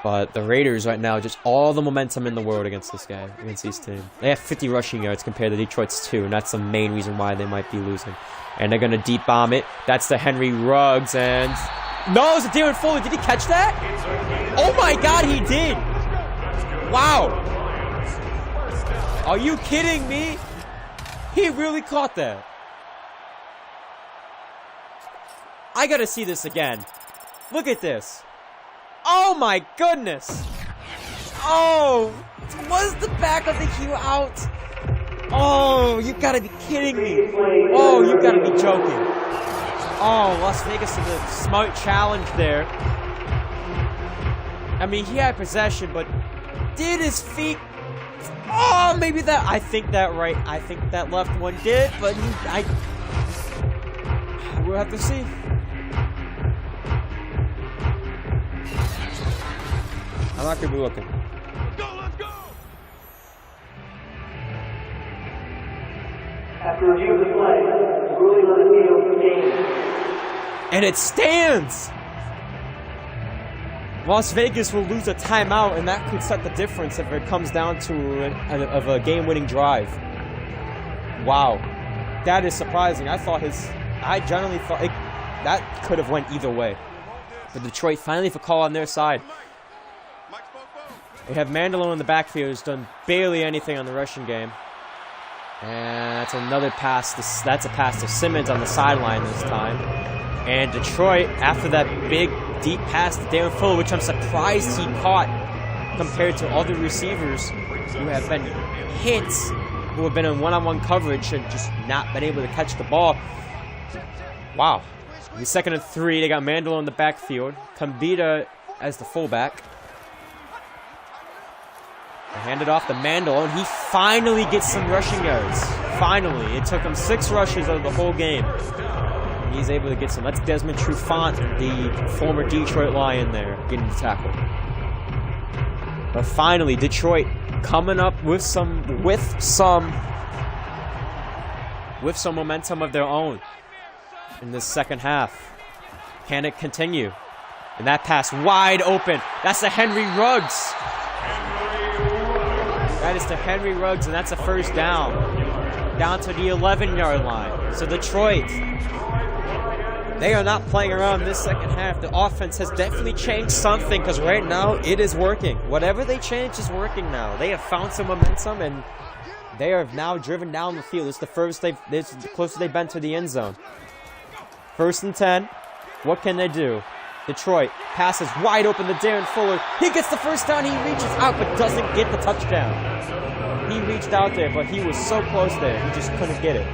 But the Raiders right now, just all the momentum in the world against this guy, against this team. They have 50 rushing yards compared to Detroit's 2, and that's the main reason why they might be losing. And they're going to deep bomb it. That's the Henry Ruggs, and... No, it was a Darren Foley. Did he catch that? Oh my god, he did! Wow! Are you kidding me? He really caught that. I gotta see this again. Look at this. Oh my goodness! Oh! Was the back of the heel out? Oh, you gotta be kidding me. Oh, you gotta be joking. Oh, Las Vegas with a smart challenge there. I mean, he had possession, but did his feet... Oh, maybe that... I think that left one did, but we'll have to see. I'm not going to be looking. Let's go! After review of the play, ruling on the field game. And it stands! Las Vegas will lose a timeout, and that could set the difference if it comes down to a game-winning drive. Wow. That is surprising. I generally thought that could have went either way. But Detroit finally have a call on their side. They have Mandela in the backfield, who's done barely anything on the rushing game. And that's another pass. That's a pass to Simmons on the sideline this time. And Detroit, after that big, deep pass to Darren Fuller, which I'm surprised he caught compared to other receivers who have been hits, who have been in one-on-one coverage and just not been able to catch the ball. Wow. The 2nd and 3, they got Mandela in the backfield. Kambita as the fullback. They hand it off to Mandela, and he finally gets some rushing yards. Finally. It took him 6 rushes out of the whole game. And he's able to get some. That's Desmond Trufant, the former Detroit Lion there, getting the tackle. But finally, Detroit coming up with some momentum of their own in this second half. Can it continue? And that pass wide open. That's to Henry Ruggs. That is to Henry Ruggs, and that's a first down. Down to the 11-yard line. So Detroit, they are not playing around this second half. The offense has definitely changed something, because right now it is working. Whatever they change is working now. They have found some momentum, and they are now driven down the field. It's the closest they've been to the end zone. 1st and 10. What can they do? Detroit passes wide open to Darren Fuller. He gets the first down. He reaches out but doesn't get the touchdown. He reached out there, but he was so close there. He just couldn't get it.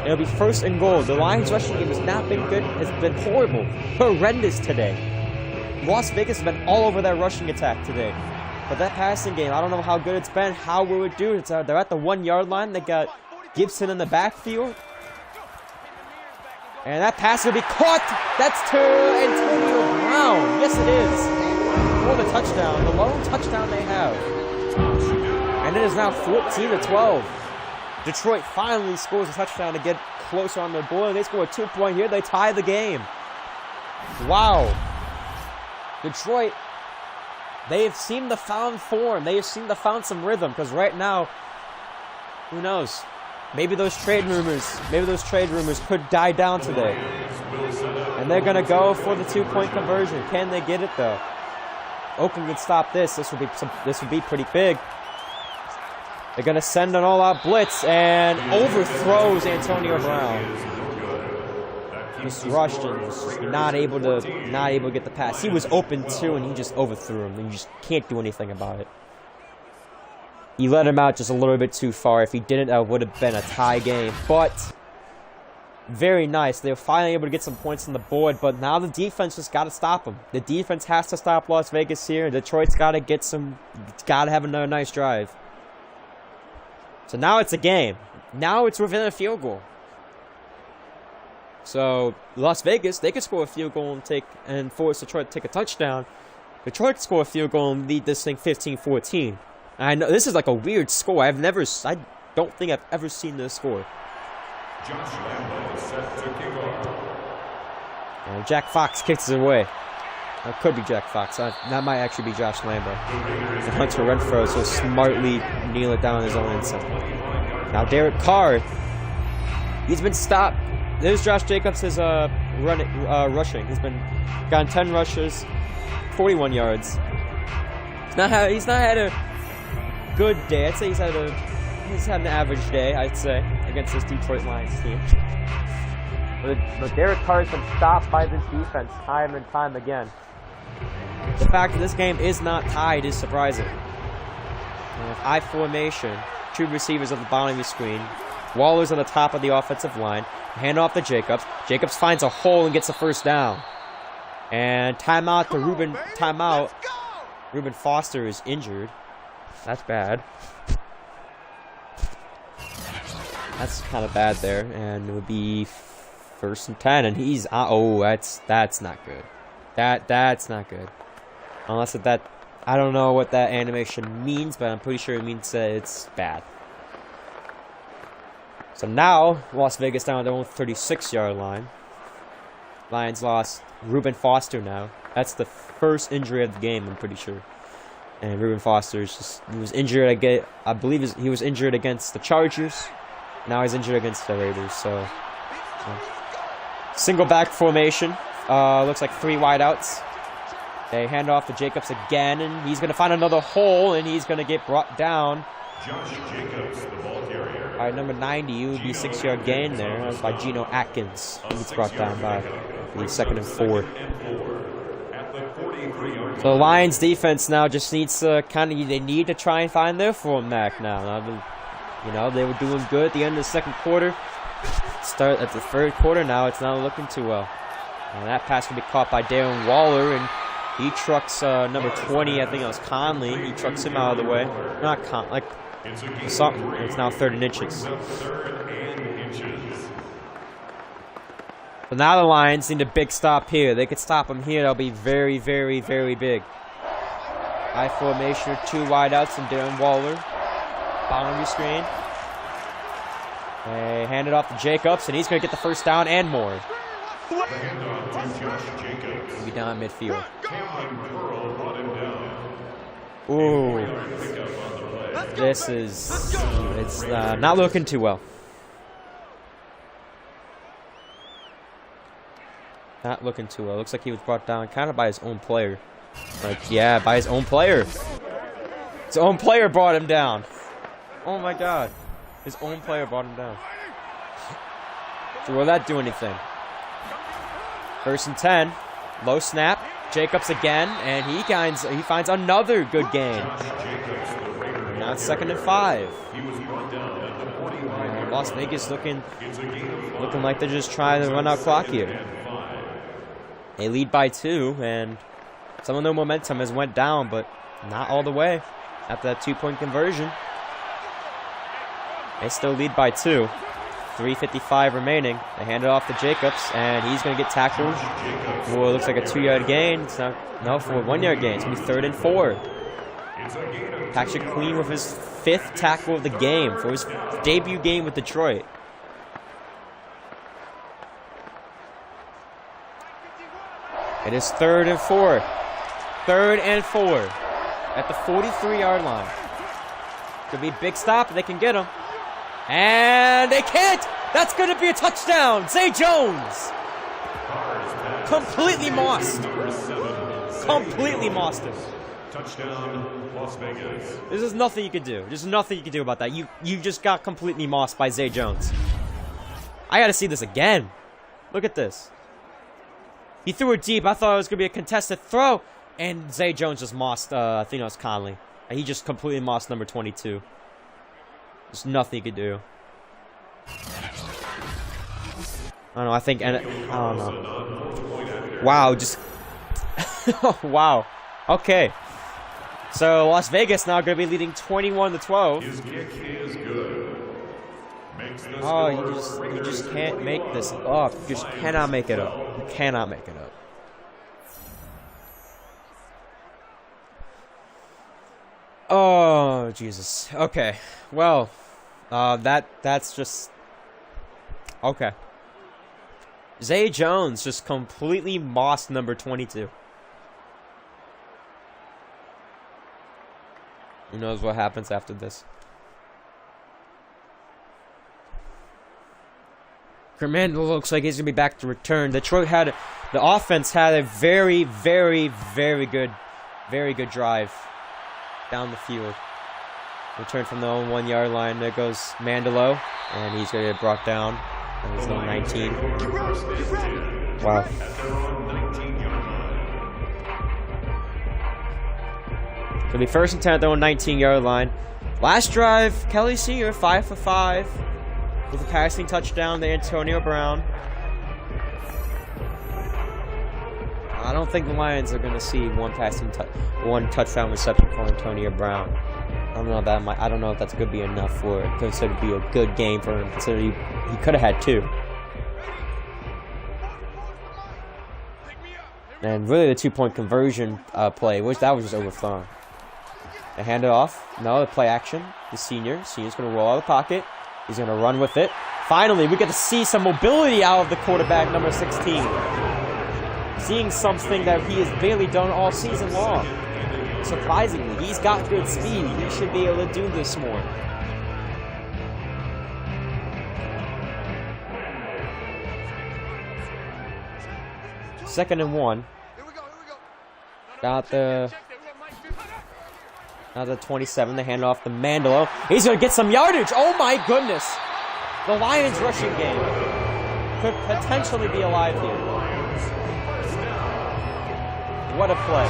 It'll be 1st and goal. The Lions rushing game has not been good. It's been horrible. Horrendous today. Las Vegas has been all over that rushing attack today. But that passing game, I don't know how good it's been. How will it do? They're at the 1-yard line. They got Gibson in the backfield. And that pass will be caught. That's to Antonio Brown. Yes, it is. For the touchdown. The lone touchdown they have. And it is now 14-12. Detroit finally scores a touchdown to get closer on the board. They score a 2-point here. They tie the game. Wow. Detroit, they have seemed to found form. They have seemed to found some rhythm. Because right now, who knows? Maybe those trade rumors could die down today. And they're going to go for the 2-point conversion. Can they get it, though? Oakland could stop this. This would be pretty big. They're going to send an all-out blitz and overthrows Antonio Brown. Just rushed and was just not able to get the pass. He was open too, and he just overthrew him. And you just can't do anything about it. He let him out just a little bit too far. If he didn't, that would have been a tie game. But very nice. They were finally able to get some points on the board, but now the defense just got to stop them. The defense has to stop Las Vegas here. Detroit's got to get some. Got to have another nice drive. So now it's a game. Now it's within a field goal. So Las Vegas, they could score a field goal and force Detroit to take a touchdown. Detroit could score a field goal and lead this thing 15-14. I know this is like a weird score. I don't think I've ever seen this score. Josh Lambo set to kick off. And Jack Fox kicks it away. That could be Jack Fox. That might actually be Josh Lambo. And Hunter Renfrow so smartly kneel it down in his own end zone. Now Derek Carr, he's been stopped. There's Josh Jacobs is rushing. He's gotten 10 rushes, 41 yards. He's not had a good day. I'd say he's had an average day, I'd say, against this Detroit Lions team. But Derek Carr has been stopped by this defense time and time again. The fact that this game is not tied is surprising. And with I formation, 2 receivers at the bottom of the screen. Waller's on the top of the offensive line. Hand off to Jacobs. Jacobs finds a hole and gets a first down. And timeout to Reuben. Timeout. Reuben Foster is injured. That's bad. That's kind of bad there. And it would be 1st and 10. And he's... that's not good. That's not good. Unless that... I don't know what that animation means, but I'm pretty sure it means that it's bad. So now, Las Vegas down on their own 36-yard line. Lions lost Reuben Foster now. That's the first injury of the game, I'm pretty sure. And Reuben Foster he was injured. I believe he was injured against the Chargers. Now he's injured against the Raiders. So single back formation. Looks like 3 wideouts. They hand off to Jacobs again, and he's going to find another hole, and he's going to get brought down. Josh Jacobs, the ball carrier. All right, number 90, it would be a 6-yard gain there. That was by Geno Atkins. He gets brought down by the 2nd and 4. So the Lions defense now just needs to they need to try and find their form back now. They were doing good at the end of the 2nd quarter. Start at the 3rd quarter now, it's not looking too well. And that pass will be caught by Darren Waller, and he trucks number 20, I think it was Conley. He trucks him out of the way. Not Conley, something. It's now 3rd and inches. So now the Lions need a big stop here. They could stop them here. That'll be very, very, very big. High formation with 2 wideouts and Darren Waller. Boundary screen. They hand it off to Jacobs, and he's going to get the first down and more. He'll be down midfield. Ooh. This is... It's not looking too well. Not looking too well. Looks like he was brought down kind of by his own player. Like, yeah, by his own player. His own player brought him down. Oh my god. His own player brought him down. So will that do anything? 1st and 10. Low snap. Jacobs again. And he finds another good gain. Now it's 2nd and 5. And Las Vegas looking like they're just trying to run out clock here. They lead by 2, and some of their momentum has went down, but not all the way after that 2-point conversion. They still lead by 2. 3:55 remaining. They hand it off to Jacobs, and he's going to get tackled for what looks like a 2-yard gain. It's not, no, for a 1-yard gain. It's going to be 3rd and 4. Patrick Queen with his 5th tackle of the game for his debut game with Detroit. It is 3rd and 4. 3rd and 4 at the 43-yard line. Could be a big stop if they can get him. And they can't! That's going to be a touchdown! Zay Jones! Completely mossed. Completely mossed him. Touchdown, Las Vegas. There's nothing you can do. There's nothing you can do about that. You just got completely mossed by Zay Jones. I got to see this again. Look at this. He threw it deep. I thought it was going to be a contested throw. And Zay Jones just mossed, I think that was Conley. He just completely mossed number 22. There's nothing you could do. I don't know, I think, and I don't know. Wow, just... wow. Okay. So, Las Vegas now going to be leading 21-12. His kick is good. Makes the Oh, score you just can't make this up. You just cannot make it up. You cannot make it up. Oh, Jesus. Okay. Well, that's just... Okay. Zay Jones just completely mossed number 22. Who knows what happens after this? Commando looks like he's going to be back to return. Detroit had... The offense had a very, very, very good drive down the field. Return from the own 1-yard line. There goes Mandelo, and he's going to get brought down. And he's number 19. Wow. It'll be 1st and 10 at their own 19-yard line. Last drive, Kelley Sr. 5 for 5 with a passing touchdown to Antonio Brown. I don't think the Lions are going to see one touchdown reception for Antonio Brown. I don't know if that's going to be enough for it. Consider to be a good game for him. Consider he could have had 2. And really, the 2-point conversion play, that was just overthrown. They hand it off. No, the play action. The senior's going to roll out of the pocket. He's going to run with it. Finally, we get to see some mobility out of the quarterback, number 16. Seeing something that he has barely done all season long. Surprisingly, he's got good speed. He should be able to do this more. Second and 1. Got the 27. They hand it off to Mandelo. He's going to get some yardage. Oh my goodness. The Lions rushing game could potentially be alive here. What a play.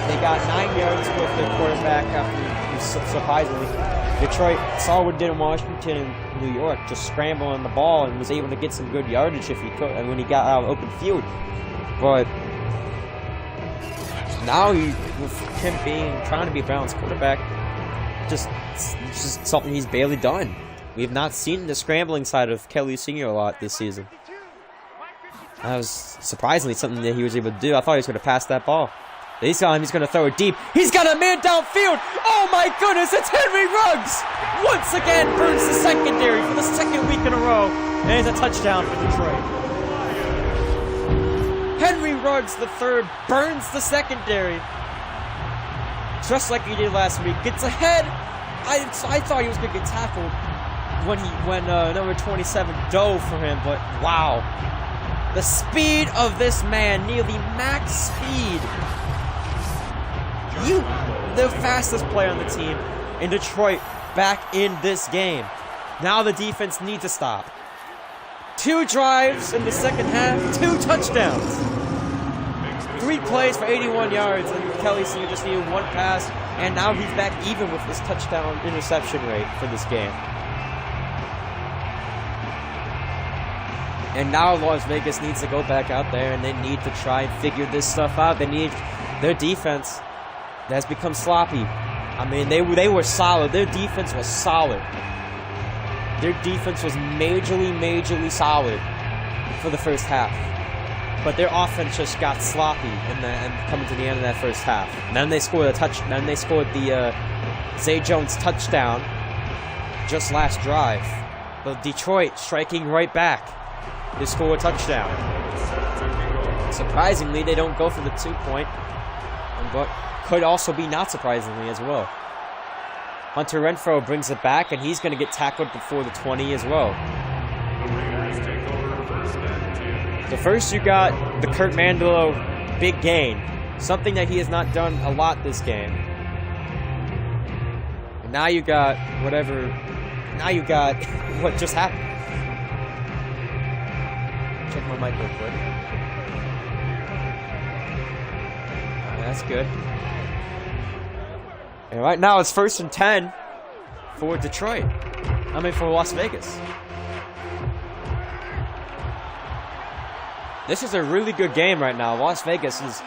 They got 9 yards with their quarterback after, surprisingly. Detroit saw what did in Washington and New York, just scrambling the ball, and was able to get some good yardage if he could, and when he got out of open field. But now with him trying to be a balanced quarterback, just something he's barely done. We have not seen the scrambling side of Kelley Sr. a lot this season. That was surprisingly something that he was able to do. I thought he was going to pass that ball. They saw him, he's going to throw it deep. He's got a man downfield! Oh my goodness, it's Henry Ruggs! Once again burns the secondary for the second week in a row. And it's a touchdown for Detroit. Henry Ruggs III burns the secondary. Just like he did last week. Gets ahead. I thought he was going to get tackled when number 27 dove for him, but wow. The speed of this man, nearly max speed. The fastest player on the team in Detroit back in this game. Now the defense needs to stop. 2 drives in the second half, 2 touchdowns. 3 plays for 81 yards, and Kelley Sr. just needed 1 pass, and now he's back even with his touchdown interception rate for this game. And now Las Vegas needs to go back out there, and they need to try and figure this stuff out. They need their defense has become sloppy. I mean, they were solid. Their defense was solid. Their defense was majorly solid for the first half. But their offense just got sloppy and coming to the end of that first half. And then they scored the Zay Jones touchdown just last drive. But Detroit striking right back. They score a touchdown. Surprisingly, they don't go for the 2-point, but could also be not surprisingly as well. Hunter Renfrow brings it back, and he's going to get tackled before the 20 as well. So first you got the Kurt Mandelo big gain, something that he has not done a lot this game. And now you got whatever. Now you got what just happened. Check my mic real quick. That's good. And right now it's 1st and 10 for Detroit. I mean for Las Vegas. This is a really good game right now. Las Vegas is,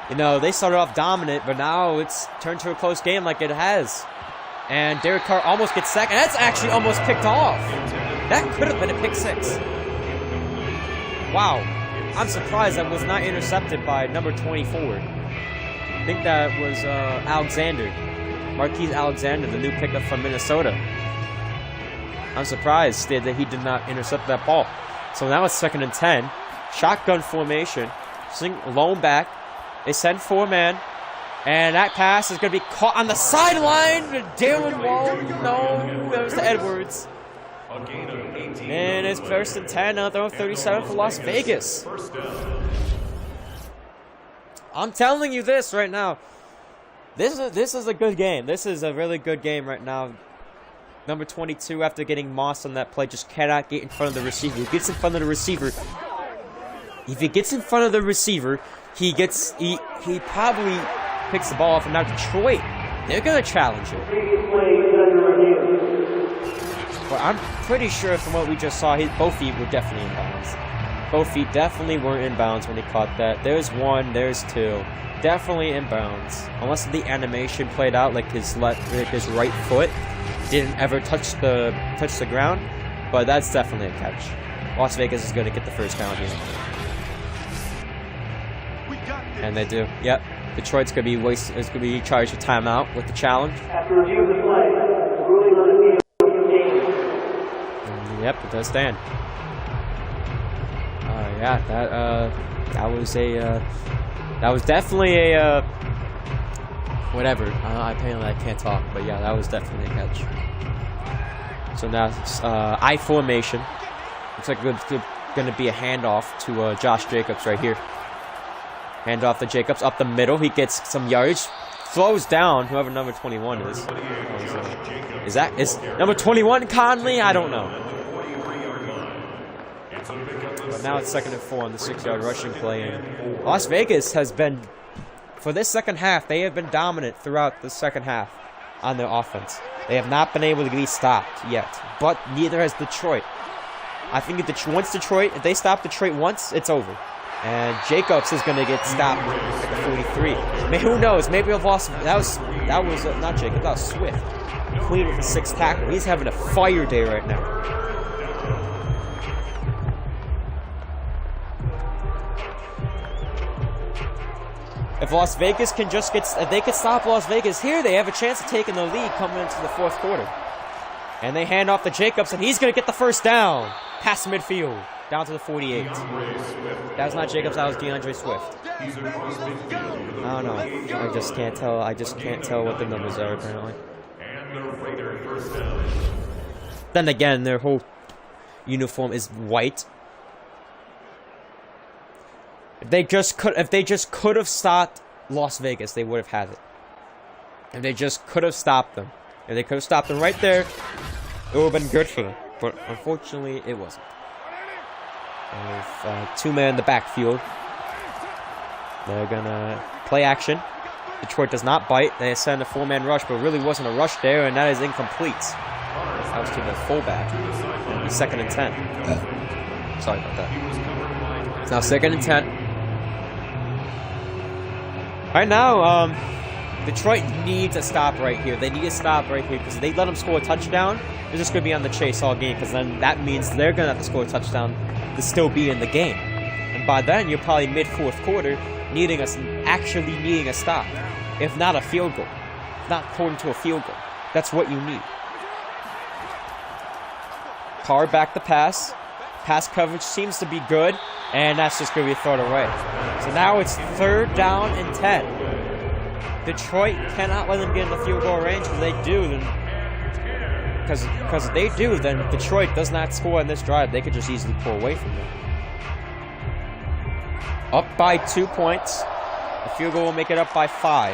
they started off dominant, but now it's turned to a close game like it has. And Derek Carr almost gets sacked, and that's actually almost picked off. That could have been a pick 6. Wow. I'm surprised that was not intercepted by number 24. I think that was Marquise Alexander, the new pickup from Minnesota. I'm surprised that he did not intercept that ball. So now it's 2nd and 10. Shotgun formation. Lone back. They send 4-man. And that pass is going to be caught on the sideline. Darren Wall. No, that was to Edwards. And it's 1st and 10. Now throwing 37 for Las Vegas. I'm telling you this right now. This is a good game. This is a really good game right now. Number 22, after getting mossed on that play, just cannot get in front of the receiver. He gets in front of the receiver. If he gets in front of the receiver, he probably picks the ball off. And now Detroit, they're going to challenge it. But I'm pretty sure from what we just saw, both feet were definitely in bounds. Both feet definitely weren't in bounds when he caught that. There's 1, there's 2. Definitely in bounds. Unless the animation played out like his right foot didn't ever touch the ground. But that's definitely a catch. Las Vegas is going to get the first down here. And they do. Yep. Detroit's going to be charged with timeout with the challenge. After review of the play, the ruling on the field is game. Yep, it does stand. Yeah, that was definitely a whatever. Apparently I can't talk, but yeah, that was definitely a catch. So now it's I formation. Looks like it's going to be a handoff to Josh Jacobs right here. Handoff to Jacobs up the middle. He gets some yardage. Slows down whoever number 21 is. Is number 21 Conley? I don't know. But now it's 2nd and 4 on the 6-yard rushing play. And Las Vegas has been, for this second half, they have been dominant throughout the second half on their offense. They have not been able to be stopped yet, but neither has Detroit. I think if they stop Detroit once, it's over. And Jacobs is going to get stopped at the 43. I mean, who knows? Maybe I've lost. That was not Jacobs. That was Swift. Clean with the 6th tackle. He's having a fire day right now. If Las Vegas can just if they could stop Las Vegas here, they have a chance of taking the lead coming into the fourth quarter. And they hand off to Jacobs, and he's going to get the first down. Past midfield, down to the 48. That was not Jacobs, that was DeAndre Swift. I don't know. I just can't tell. I just can't tell what the numbers are, apparently. Then again, their whole uniform is white. If they just could have stopped Las Vegas, they would have had it. If they just could have stopped them. If they could have stopped them right there, it would have been good for them. But unfortunately, it wasn't. With two men in the backfield, they're gonna play action. Detroit does not bite. They send a four-man rush, but really wasn't a rush there, and that is incomplete. That was to the fullback. Second and 10. Sorry about that. It's now second and 10. Right now, Detroit needs a stop right here. They need a stop right here because if they let them score a touchdown, they're just going to be on the chase all game because then that means they're going to have to score a touchdown to still be in the game. And by then, you're probably mid-fourth quarter actually needing a stop, if not a field goal. Not according to a field goal. That's what you need. Carr back the pass. Pass coverage seems to be good, and that's just going to be thrown away. So now it's 3rd down and 10. Detroit cannot let them get in the field goal range because they do, then because if they do, then Detroit does not score on this drive. They could just easily pull away from them. Up by 2 points. The field goal will make it up by 5.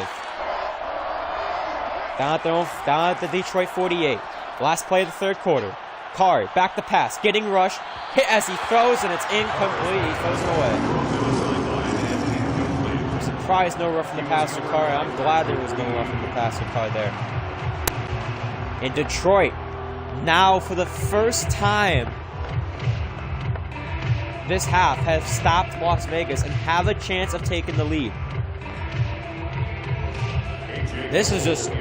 Down at the Detroit 48. Last play of the third quarter. Carr, back the pass, getting rushed, hit as he throws, and it's incomplete. He throws it away. I'm surprised no roughing the passer Carr. I'm glad there was no roughing the passer Carr there. In Detroit, now for the first time this half, have stopped Las Vegas and have a chance of taking the lead. This is just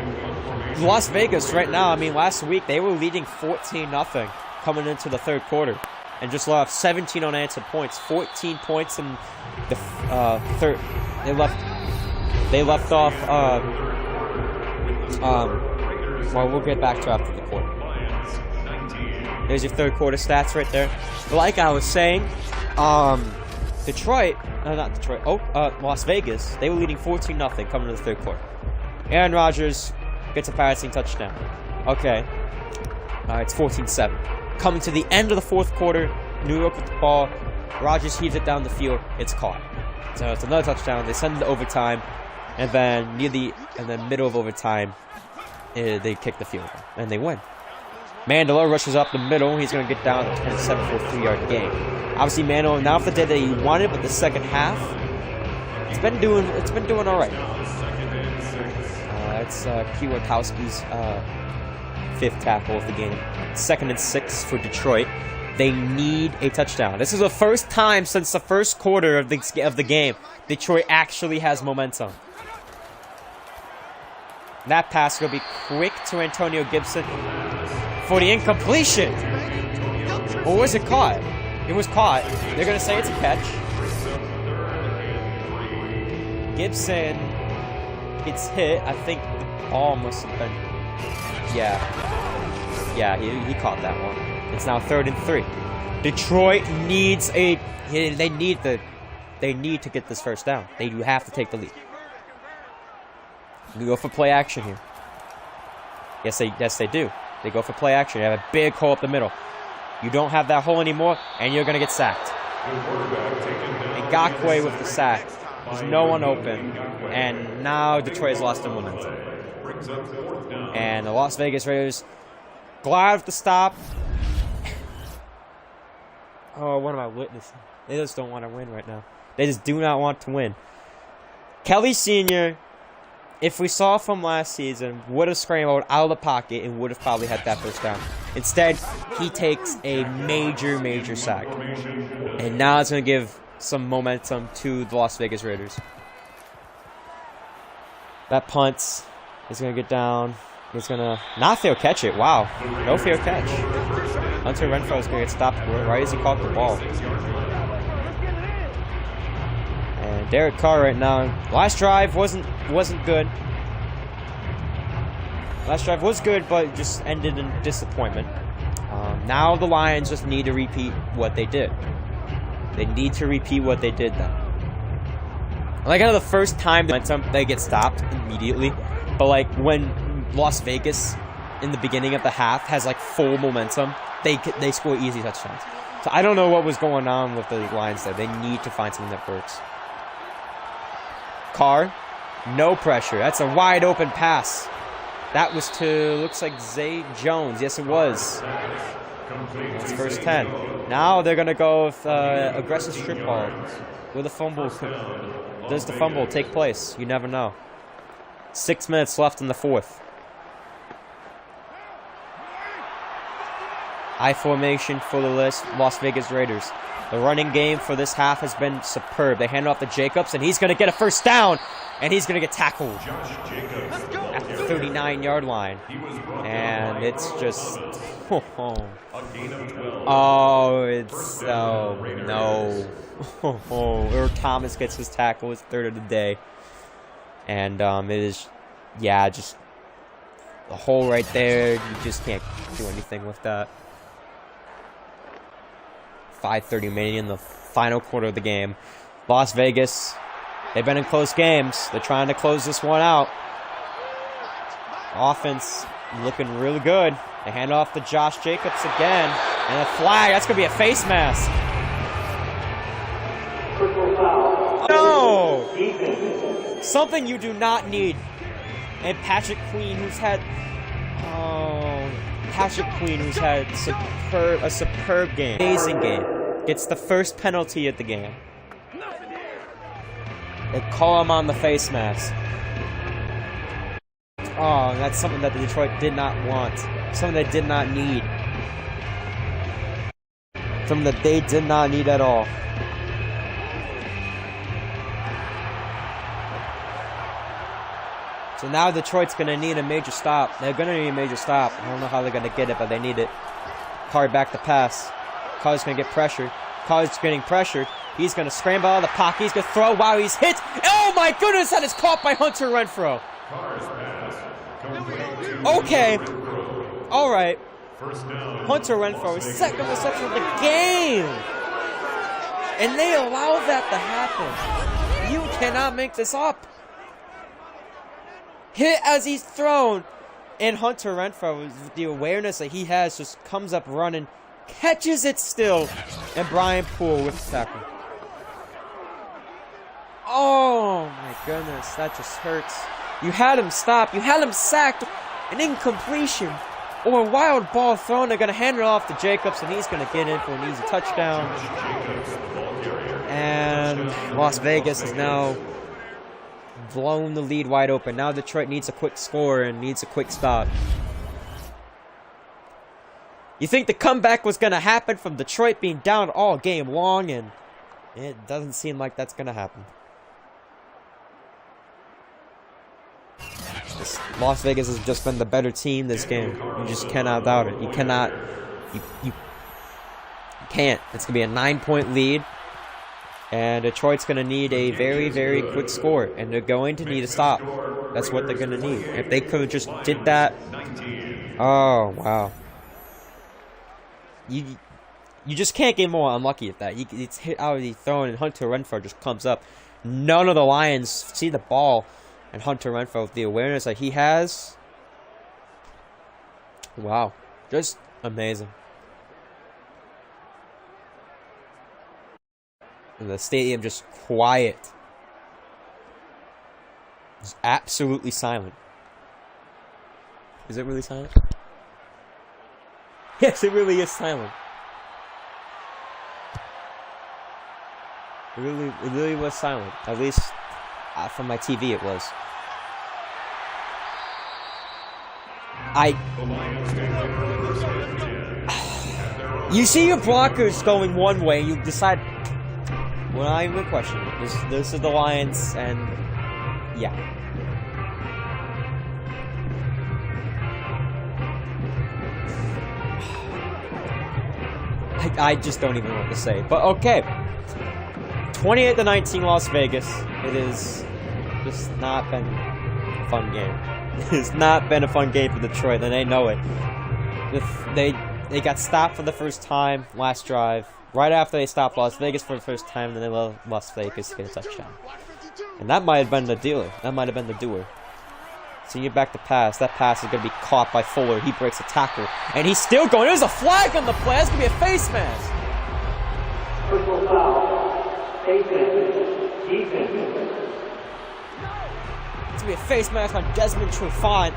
Las Vegas right now. I mean, last week they were leading 14-0 coming into the third quarter, and just left 17 unanswered points. 14 points in the third. They left off. Well, we'll get back to after the quarter. There's your third quarter stats right there. But like I was saying, Las Vegas, they were leading 14-0 coming into the third quarter. Aaron Rodgers gets a passing touchdown. Okay. It's 14-7. Coming to the end of the fourth quarter, New York with the ball. Rodgers heaves it down the field. It's caught. So it's another touchdown. They send it to overtime. And then middle of overtime, they kick the field goal. And they win. Mandela rushes up the middle. He's going to get down to 27 for a 3-yard gain. Obviously, Mandela, not for the day that he wanted, but the second half, it's been doing all right. It's Kwiatkowski's 5th tackle of the game. 2nd and 6 for Detroit. They need a touchdown. This is the first time since the first quarter of the game Detroit actually has momentum. That pass will be quick to Antonio Gibson for the incompletion. Or was it caught? It was caught. They're going to say it's a catch. Gibson gets hit. I think the ball must have been... Yeah, he caught that one. It's now 3rd and 3. Detroit needs they need to get this first down. They do have to take the lead. We go for play action here. Yes, they do. They go for play action. They have a big hole up the middle. You don't have that hole anymore, and you're going to get sacked. Ngakoue with the sack. There's no one open. And now Detroit has lost their momentum. And the Las Vegas Raiders glad with the stop. Oh, what am I witnessing? They just don't want to win right now. They just do not want to win. Kelley Sr., if we saw from last season, would have scrambled out of the pocket and would have probably had that first down. Instead, he takes a major sack. And now it's going to give some momentum to the Las Vegas Raiders. That punt is going to get down. He's going to not fair catch it. Wow. No fair catch. Hunter Renfrow is going to get stopped right as he caught the ball. And Derek Carr right now. Last drive wasn't good. Last drive was good, but it just ended in disappointment. Now the Lions just need to repeat what they did. They need to repeat what they did then. Like, the first time they get stopped immediately, but like when Las Vegas in the beginning of the half has like full momentum, they score easy touchdowns. So I don't know what was going on with the Lions there. They need to find something that works. Carr, no pressure. That's a wide open pass. That was to, looks like Zay Jones. Yes, it was. It's first 10. Now they're going to go with aggressive strip ball. Will the fumble, does the fumble take place? You never know. 6 minutes left in the fourth. I formation for the Las Vegas Raiders. The running game for this half has been superb. They hand off to Jacobs, and he's going to get a first down, and he's going to get tackled at the 39-yard line. And it's just... no. Earl Thomas gets his tackle, his third of the day. And it is, yeah, just the hole right there. You just can't do anything with that. 5:30 remaining in the final quarter of the game. Las Vegas, they've been in close games. They're trying to close this one out. Offense looking really good. They hand off to Josh Jacobs again. And a flag. That's going to be a face mask. No! Something you do not need. And Patrick Queen, who's had a superb game, amazing game, gets the first penalty of the game. They call him on the face mask. Oh, that's something that the Detroit did not want. Something they did not need. Something that they did not need at all. So now Detroit's going to need a major stop. They're going to need a major stop. I don't know how they're going to get it, but they need it. Carr back to pass. Carr's going to get pressured. Carr's getting pressured. He's going to scramble out of the pocket. He's going to throw. Wow, he's hit. Oh my goodness, that is caught by Hunter Renfrow. Okay. All right. Hunter Renfrow is second reception of the game. And they allow that to happen. You cannot make this up. Hit as he's thrown. And Hunter Renfrow, with the awareness that he has, just comes up running, catches it still. And Brian Poole with the tackle. Oh my goodness, that just hurts. You had him stopped. You had him sacked. An incompletion or a wild ball thrown. They're going to hand it off to Jacobs, and he's going to get in for an easy touchdown. And Las Vegas has now blown the lead wide open. Now Detroit needs a quick score and needs a quick stop. You think the comeback was going to happen from Detroit being down all game long, and it doesn't seem like that's going to happen. Las Vegas has just been the better team this game. You just cannot doubt it. You cannot. You can't. It's going to be a 9-point lead. And Detroit's going to need a very, very quick score. And they're going to need a stop. That's what they're going to need. If they could have just did that. Oh, wow. You just can't get more unlucky at that. It's hit out of the throwing, and Hunter Renfrow just comes up. None of the Lions see the ball. And Hunter Renfrow, with the awareness that he has. Wow. Just amazing. And the stadium just quiet. Just absolutely silent. Is it really silent? Yes, it really is silent. It really was silent. At least from my TV it was. You see your blockers going one way, you decide, well, not even a question. This is the Lions, and yeah. I just don't even know what to say. But okay. 28-19 Las Vegas. It has just not been a fun game. It's not been a fun game for Detroit, and they know it. They got stopped for the first time last drive. Right after they stopped Las Vegas for the first time, then they let Las Vegas get a touchdown. And that might have been the dealer. That might have been the doer. Senior back to pass. That pass is going to be caught by Fuller. He breaks a tackle. And he's still going. There's a flag on the play. That's going to be a face mask. Personal foul. Defense. It's going to be a face mask on Desmond Trufant.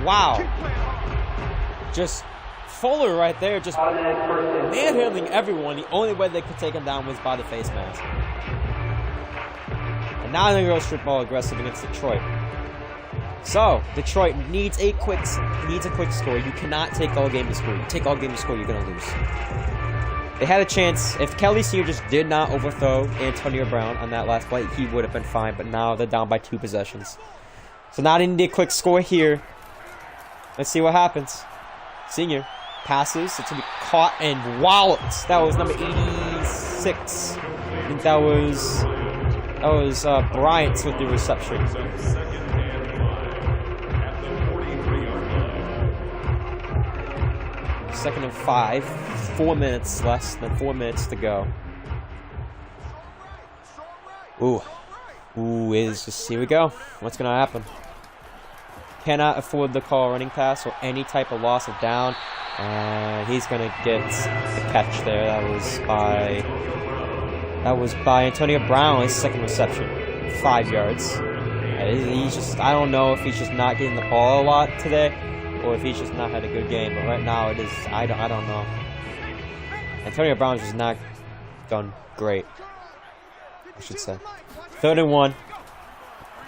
Wow. Just Fuller right there, just manhandling everyone. The only way they could take him down was by the face mask. And now they're going to go strip ball aggressive against Detroit. So, Detroit needs a quick score. You cannot take all game to score. You take all game to score, you're going to lose. They had a chance. If Kelley Sr. just did not overthrow Antonio Brown on that last play, he would have been fine. But now they're down by 2 possessions. So now they need a quick score here. Let's see what happens. Senior passes. It's going to be caught and walloped. That was number 86. I think that was Bryant with the reception. Second and 5. 4 minutes, less than 4 minutes to go. Ooh, here we go. What's going to happen? Cannot afford the call running pass or any type of loss of down. And he's going to get the catch there. That was by Antonio Brown, his second reception. 5 yards. I don't know if he's just not getting the ball a lot today, or if he's just not had a good game. But right now it is, I don't know. Antonio Brown's just not done great, I should say. 3rd and 1.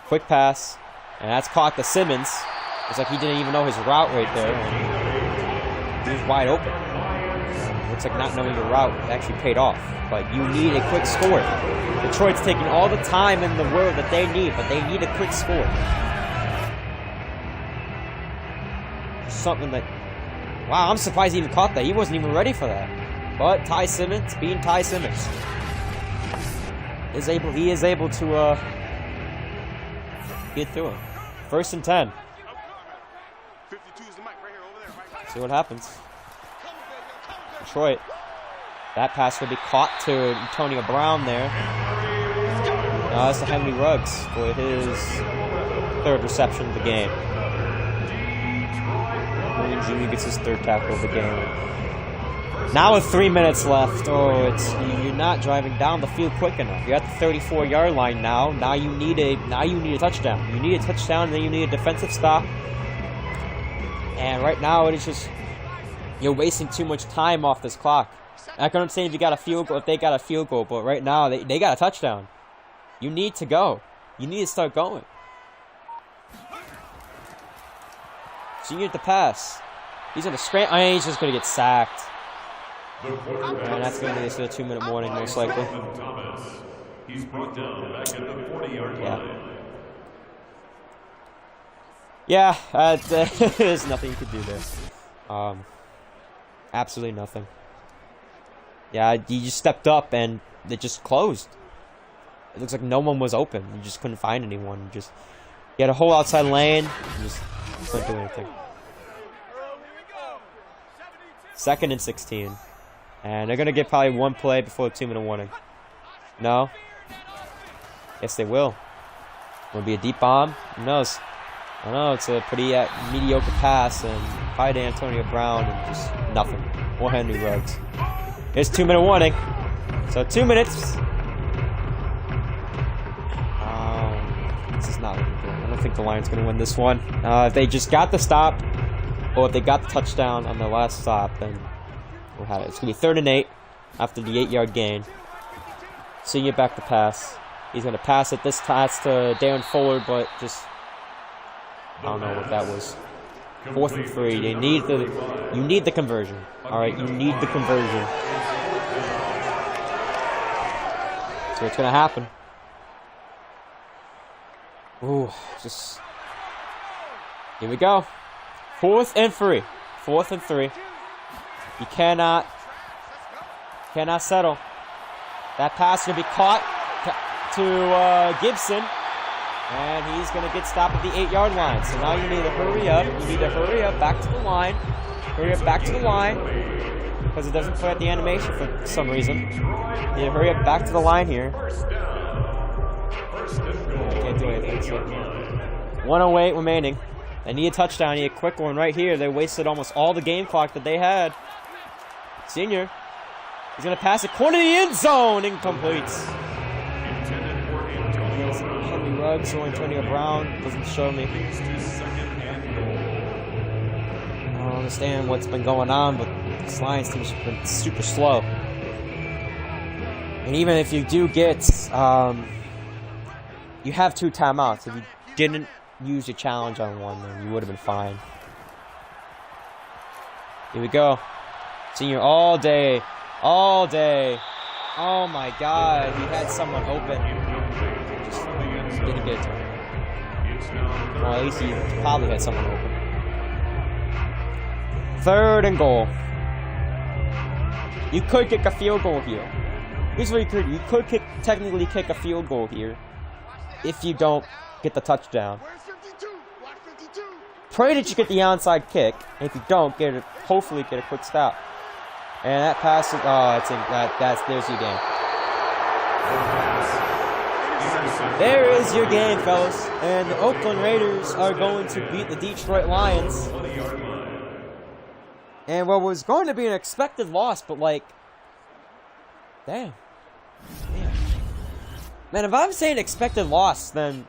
Quick pass. And that's caught to Simmons. It's like he didn't even know his route right there. And he was wide open. Looks like not knowing your route actually paid off. But you need a quick score. Detroit's taking all the time in the world that they need, but they need a quick score. Something that... Wow, I'm surprised he even caught that. He wasn't even ready for that. But Ty Simmons, being Ty Simmons, he is able to get through him. 1st and 10. See what happens. Detroit. That pass will be caught to Antonio Brown there. That's to Henry Ruggs for his 3rd reception of the game. William Jr. gets his 3rd tackle of the game. Now with 3 minutes left, you're not driving down the field quick enough. You're at the 34-yard line now. Now you need a touchdown. You need a touchdown, and then you need a defensive stop. And right now it is just you're wasting too much time off this clock. I can understand if you got a field goal, if they got a field goal, but right now they got a touchdown. You need to go. You need to start going. So you need to pass. He's gonna scramble. He's just gonna get sacked. And that's going to be a 2-minute warning, most likely. He's brought down back at the 40-yard line. Yeah, there's nothing you could do there. Absolutely nothing. Yeah, you just stepped up and it just closed. It looks like no one was open. You just couldn't find anyone. You had a whole outside lane. You just couldn't do anything. 2nd and 16. And they're going to get probably 1 play before a 2-minute warning. No? Yes, they will. Will it be a deep bomb? Who knows? I don't know. It's a pretty mediocre pass. And probably to Antonio Brown and just nothing. Or Henry Ruggs. Here's 2-minute warning. So 2 minutes. This is not looking good. I don't think the Lions going to win this one. If they just got the stop, or if they got the touchdown on the last stop, then we'll have it. It's going to be 3rd and 8 after the 8-yard gain. Senior back to pass. He's going to pass it this time to Darren Fuller, but just I don't know what that was. 4th and 3. You need the conversion. All right, you need the conversion. So it's going to happen. Ooh, just here we go. 4th and 3. 4th and 3. You cannot settle. That pass will be caught to Gibson. And he's going to get stopped at the 8-yard line. So now you need to hurry up. You need to hurry up back to the line. Hurry up back to the line. Because it doesn't play at the animation for some reason. You need to hurry up back to the line here. I can't do anything. So 1:08 remaining. They need a touchdown. They need a quick one right here. They wasted almost all the game clock that they had. Senior. He's going to pass it. Corner of the end zone. Incomplete. Henry Ruggs or Antonio Brown. Doesn't show me. I don't understand what's been going on, but this Lions team's been super slow. And even if you do get, you have 2 timeouts. If you didn't use your challenge on one, then you would have been fine. Here we go. Senior all day. All day. Oh my God. He had someone open. Just didn't get to him. Well, at least he probably had someone open. 3rd and goal. You could kick a field goal here. Here's what you could do. You could technically kick a field goal here if you don't get the touchdown. Pray that you get the onside kick. And if you don't, hopefully get a quick stop. And that pass is, there's your game. There is your game, fellas. And the Oakland Raiders are going to beat the Detroit Lions. And what was going to be an expected loss, but like, damn. Man, if I'm saying expected loss, then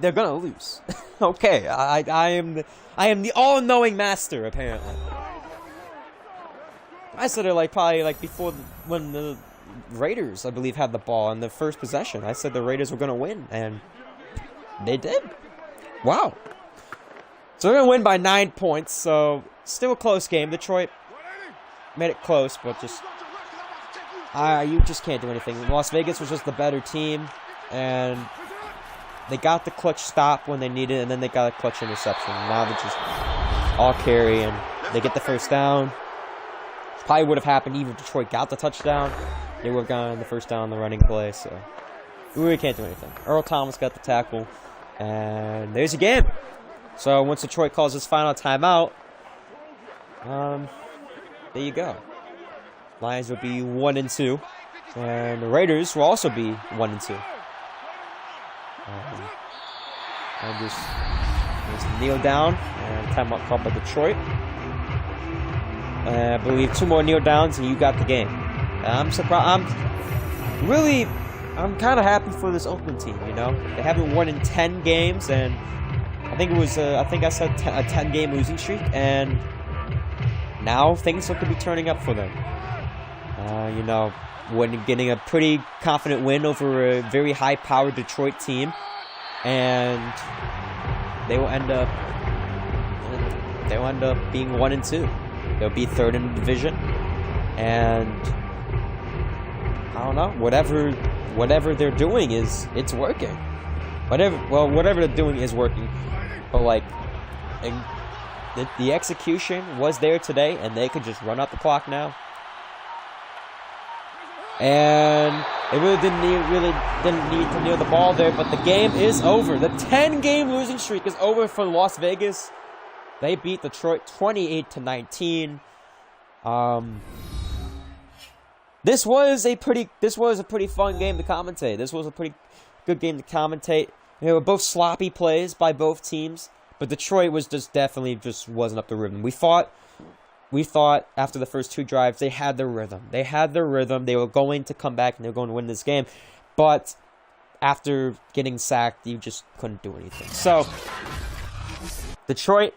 they're gonna lose. Okay, I am the all-knowing master, apparently. I said it like probably like before when the Raiders, I believe, had the ball in the first possession. I said the Raiders were gonna win, and they did. Wow. So they're gonna win by 9 points. So still a close game. Detroit made it close, but just you just can't do anything. Las Vegas was just the better team, and they got the clutch stop when they needed it, and then they got a clutch interception. Now they're just all carry, and they get the first down. Probably would have happened even if Detroit got the touchdown. They would have gotten the first down on the running play, so we really can't do anything. Earl Thomas got the tackle, and there's your game. So once Detroit calls his final timeout, there you go. Lions will be 1-2, and the Raiders will also be 1-2. And just kneel down and timeout called by Detroit. I believe 2 more kneel downs and you got the game. I'm surprised. I'm kind of happy for this Oakland team. You know, they haven't won in 10 games, and I think it was I said a 10-game losing streak, and now things could be turning up for them. You know, when getting a pretty confident win over a very high-powered Detroit team, and they will end up being 1-2. They'll be 3rd in the division, and I don't know, whatever they're doing it's working. Whatever they're doing is working, but like, the execution was there today, and they could just run out the clock now. And they really didn't need to kneel the ball there, but the game is over. The 10-game losing streak is over for Las Vegas. They beat Detroit 28-19. This was a pretty fun game to commentate. This was a pretty good game to commentate. They were both sloppy plays by both teams, but Detroit was definitely wasn't up to rhythm. We thought after the first 2 drives they had their rhythm. They were going to come back and they were going to win this game, but after getting sacked, you just couldn't do anything. So Detroit,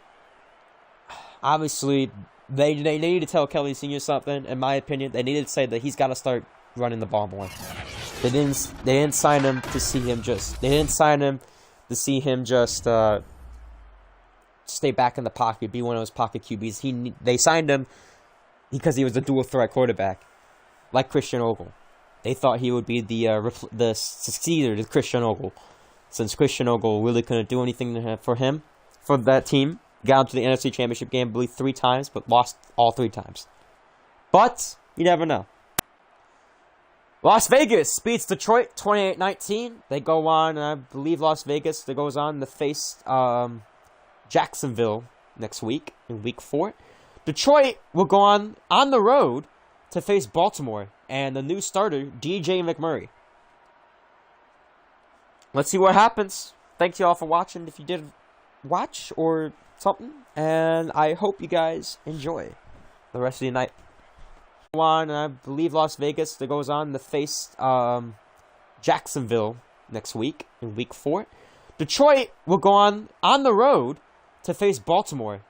obviously, they need to tell Kelley Sr. something. In my opinion, they needed to say that he's got to start running the ball more. They didn't sign him to see him just. They didn't sign him to see him just stay back in the pocket, be one of those pocket QBs. They signed him because he was a dual threat quarterback, like Christian Ogle. They thought he would be the successor to Christian Ogle, since Christian Ogle really couldn't do anything for that team. Got to the NFC Championship game, I believe 3 times, but lost all 3 times. But you never know. Las Vegas beats Detroit 28-19. They go on, I believe Las Vegas, that goes on to face Jacksonville next week in week 4. Detroit will go on the road to face Baltimore and the new starter, DJ McMurray. Let's see what happens. Thanks you all for watching if you did watch or something. And I hope you guys enjoy the rest of the night. On, I believe Las Vegas that goes on to face Jacksonville next week in week 4. Detroit will go on the road to face Baltimore